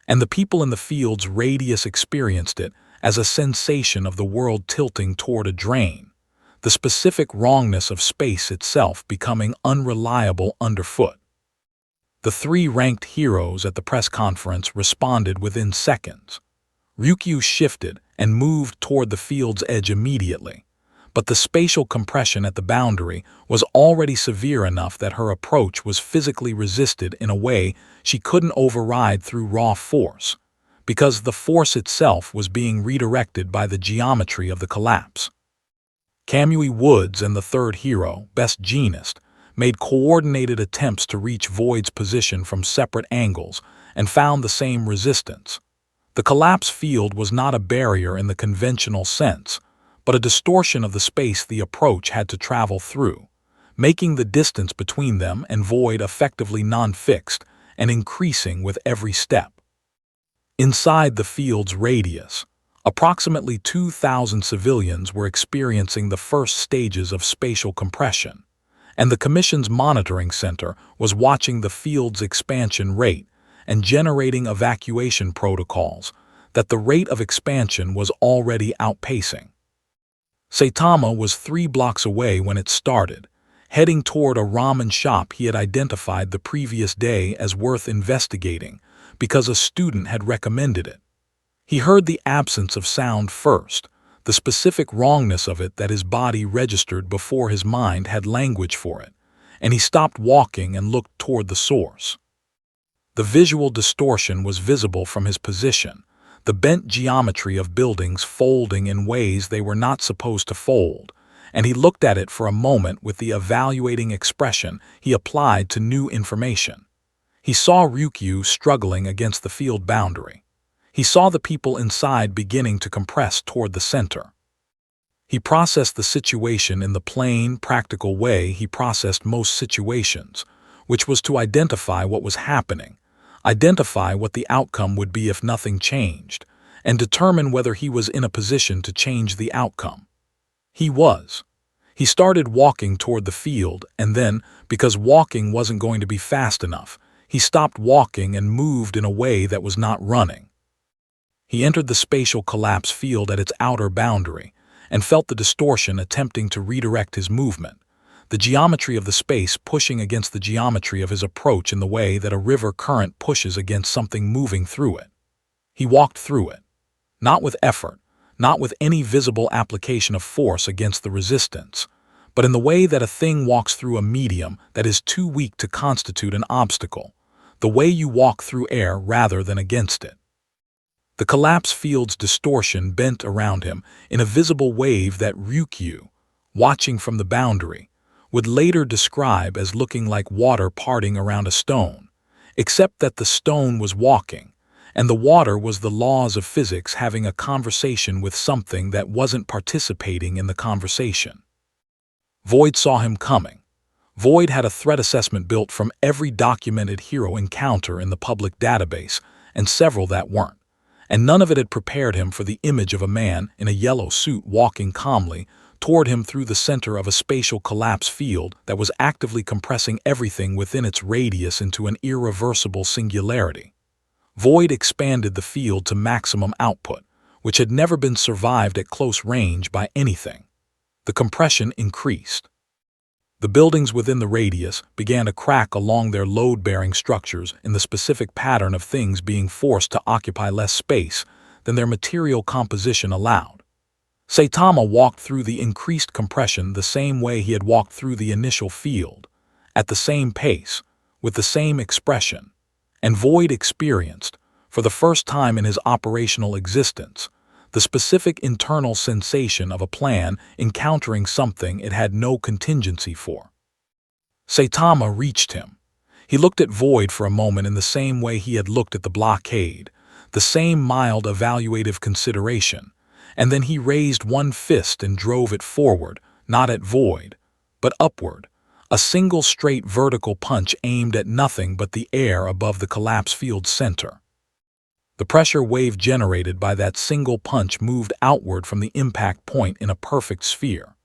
And the people in the field's radius experienced it as a sensation of the world tilting toward a drain, the specific wrongness of space itself becoming unreliable underfoot. The three ranked heroes at the press conference responded within seconds. Ryukyu shifted and moved toward the field's edge immediately, but the spatial compression at the boundary was already severe enough that her approach was physically resisted in a way she couldn't override through raw force, because the force itself was being redirected by the geometry of the collapse. Kamui Woods and the third hero, Best Jeanist, made coordinated attempts to reach Void's position from separate angles and found the same resistance. The collapse field was not a barrier in the conventional sense, but a distortion of the space the approach had to travel through, making the distance between them and Void effectively non-fixed and increasing with every step. Inside the field's radius, approximately 2,000 civilians were experiencing the first stages of spatial compression, and the Commission's monitoring center was watching the field's expansion rate and generating evacuation protocols that the rate of expansion was already outpacing. Saitama was 3 blocks away when it started, heading toward a ramen shop he had identified the previous day as worth investigating because a student had recommended it. He heard the absence of sound first, the specific wrongness of it that his body registered before his mind had language for it, and he stopped walking and looked toward the source. The visual distortion was visible from his position, the bent geometry of buildings folding in ways they were not supposed to fold, and he looked at it for a moment with the evaluating expression he applied to new information. He saw Ryukyu struggling against the field boundary. He saw the people inside beginning to compress toward the center. He processed the situation in the plain, practical way he processed most situations, which was to identify what was happening, identify what the outcome would be if nothing changed, and determine whether he was in a position to change the outcome. He was. He started walking toward the field, and then, because walking wasn't going to be fast enough, he stopped walking and moved in a way that was not running. He entered the spatial collapse field at its outer boundary and felt the distortion attempting to redirect his movement, the geometry of the space pushing against the geometry of his approach in the way that a river current pushes against something moving through it. He walked through it, not with effort, not with any visible application of force against the resistance, but in the way that a thing walks through a medium that is too weak to constitute an obstacle, the way you walk through air rather than against it. The collapse field's distortion bent around him in a visible wave that Ryukyu, watching from the boundary, would later describe as looking like water parting around a stone, except that the stone was walking, and the water was the laws of physics having a conversation with something that wasn't participating in the conversation. Void saw him coming. Void had a threat assessment built from every documented hero encounter in the public database, and several that weren't, and none of it had prepared him for the image of a man in a yellow suit walking calmly toward him through the center of a spatial collapse field that was actively compressing everything within its radius into an irreversible singularity. Void expanded the field to maximum output, which had never been survived at close range by anything. The compression increased. The buildings within the radius began to crack along their load-bearing structures in the specific pattern of things being forced to occupy less space than their material composition allowed. Saitama walked through the increased compression the same way he had walked through the initial field, at the same pace, with the same expression, and Void experienced, for the first time in his operational existence, the specific internal sensation of a plan encountering something it had no contingency for. Saitama reached him. He looked at Void for a moment in the same way he had looked at the blockade, the same mild evaluative consideration, and then he raised one fist and drove it forward, not at Void, but upward, A single straight vertical punch aimed at nothing but the air above the collapse field's center. The pressure wave generated by that single punch moved outward from the impact point in a perfect sphere,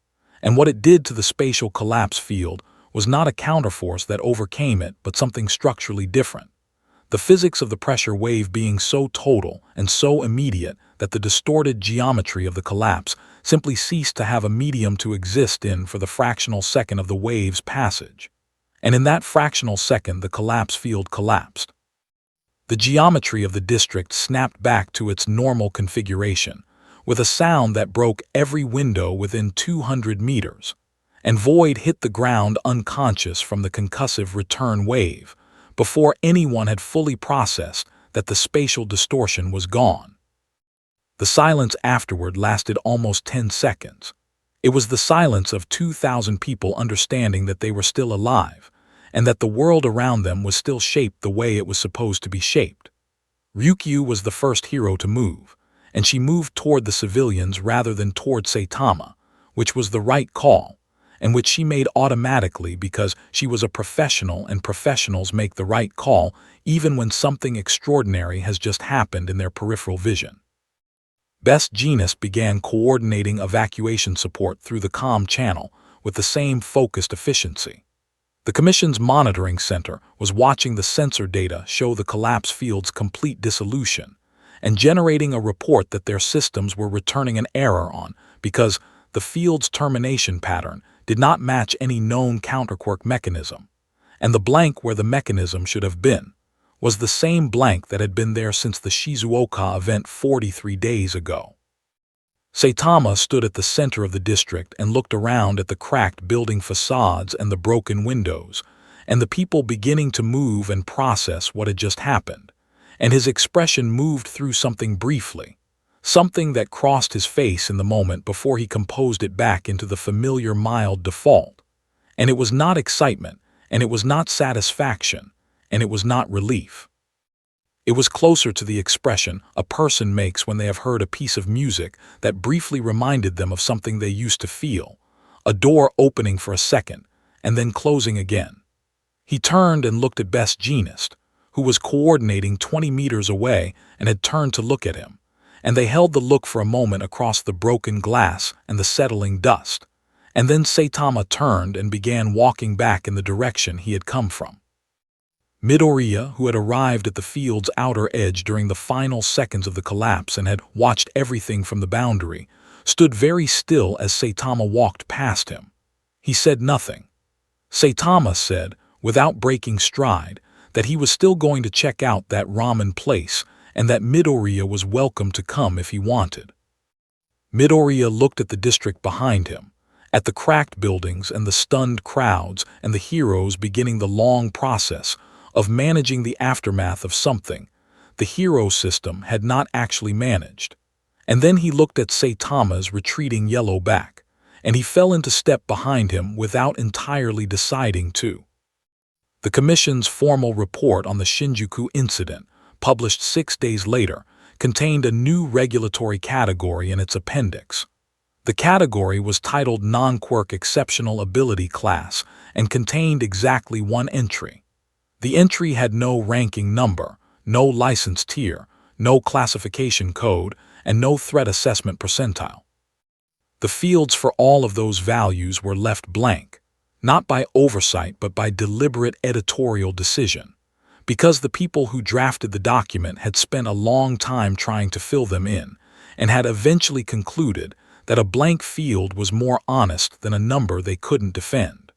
and what it did to the spatial collapse field was not a counterforce that overcame it, but something structurally different. The physics of the pressure wave being so total and so immediate that the distorted geometry of the collapse simply ceased to have a medium to exist in for the fractional second of the wave's passage. And in that fractional second, the collapse field collapsed. The geometry of the district snapped back to its normal configuration, with a sound that broke every window within 200 meters, and Void hit the ground unconscious from the concussive return wave, before anyone had fully processed that the spatial distortion was gone. The silence afterward lasted almost 10 seconds. It was the silence of 2,000 people understanding that they were still alive, and that the world around them was still shaped the way it was supposed to be shaped. Ryukyu was the first hero to move, and she moved toward the civilians rather than toward Saitama, which was the right call, and which she made automatically because she was a professional and professionals make the right call even when something extraordinary has just happened in their peripheral vision. Best Jeanist began coordinating evacuation support through the comm channel with the same focused efficiency. The Commission's monitoring center was watching the sensor data show the collapse field's complete dissolution and generating a report that their systems were returning an error on because the field's termination pattern did not match any known counterquark mechanism, and the blank where the mechanism should have been was the same blank that had been there since the Shizuoka event 43 days ago. Saitama stood at the center of the district and looked around at the cracked building facades and the broken windows, and the people beginning to move and process what had just happened, and his expression moved through something briefly, something that crossed his face in the moment before he composed it back into the familiar mild default. And it was not excitement, and it was not satisfaction, and it was not relief. It was closer to the expression a person makes when they have heard a piece of music that briefly reminded them of something they used to feel, a door opening for a second, and then closing again. He turned and looked at Best Jeanist, who was coordinating 20 meters away and had turned to look at him, and they held the look for a moment across the broken glass and the settling dust, and then Saitama turned and began walking back in the direction he had come from. Midoriya, who had arrived at the field's outer edge during the final seconds of the collapse and had watched everything from the boundary, stood very still as Saitama walked past him. He said nothing. Saitama said, without breaking stride, that he was still going to check out that ramen place and that Midoriya was welcome to come if he wanted. Midoriya looked at the district behind him, at the cracked buildings and the stunned crowds and the heroes beginning the long process of managing the aftermath of something the hero system had not actually managed. And then he looked at Saitama's retreating yellow back, and he fell into step behind him without entirely deciding to. The Commission's formal report on the Shinjuku incident, published 6 days later, contained a new regulatory category in its appendix. The category was titled Non-Quirk Exceptional Ability Class and contained exactly one entry. The entry had no ranking number, no license tier, no classification code, and no threat assessment percentile. The fields for all of those values were left blank, not by oversight but by deliberate editorial decision, because the people who drafted the document had spent a long time trying to fill them in and had eventually concluded that a blank field was more honest than a number they couldn't defend.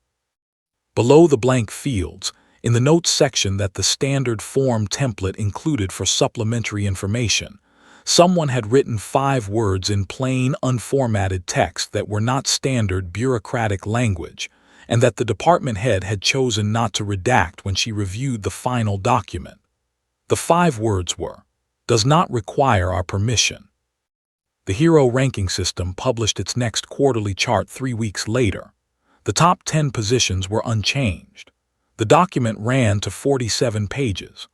Below the blank fields, in the notes section that the standard form template included for supplementary information, someone had written 5 words in plain, unformatted text that were not standard bureaucratic language, and that the department head had chosen not to redact when she reviewed the final document. The 5 words were, "Does not require our permission." The Hero ranking system published its next quarterly chart 3 weeks later. The top 10 positions were unchanged. The document ran to 47 pages.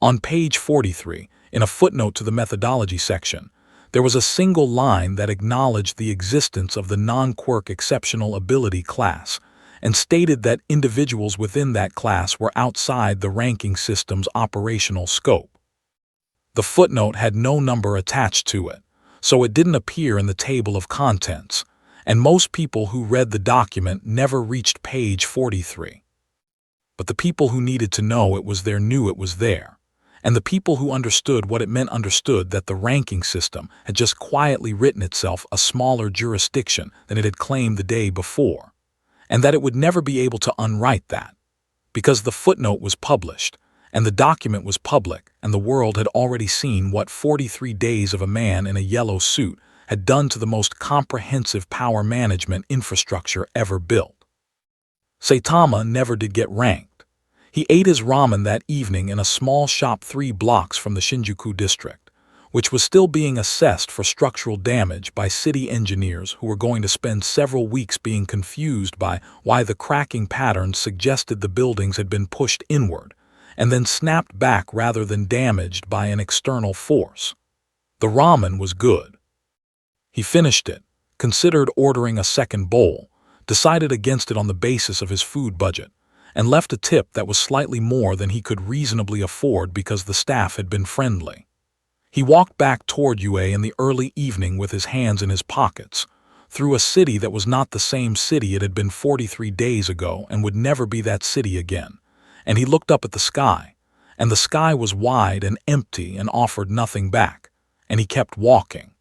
On page 43, in a footnote to the methodology section, there was a single line that acknowledged the existence of the non-quirk exceptional ability class and stated that individuals within that class were outside the ranking system's operational scope. The footnote had no number attached to it, so it didn't appear in the table of contents, and most people who read the document never reached page 43. But the people who needed to know it was there knew it was there, and the people who understood what it meant understood that the ranking system had just quietly written itself a smaller jurisdiction than it had claimed the day before, and that it would never be able to unwrite that, because the footnote was published, and the document was public, and the world had already seen what 43 days of a man in a yellow suit had done to the most comprehensive power management infrastructure ever built. Saitama never did get ranked. He ate his ramen that evening in a small shop 3 blocks from the Shinjuku district, which was still being assessed for structural damage by city engineers who were going to spend several weeks being confused by why the cracking patterns suggested the buildings had been pushed inward and then snapped back rather than damaged by an external force. The ramen was good. He finished it, considered ordering a second bowl, decided against it on the basis of his food budget, and left a tip that was slightly more than he could reasonably afford because the staff had been friendly. He walked back toward UA in the early evening with his hands in his pockets, through a city that was not the same city it had been 43 days ago and would never be that city again, and he looked up at the sky, and the sky was wide and empty and offered nothing back, and he kept walking.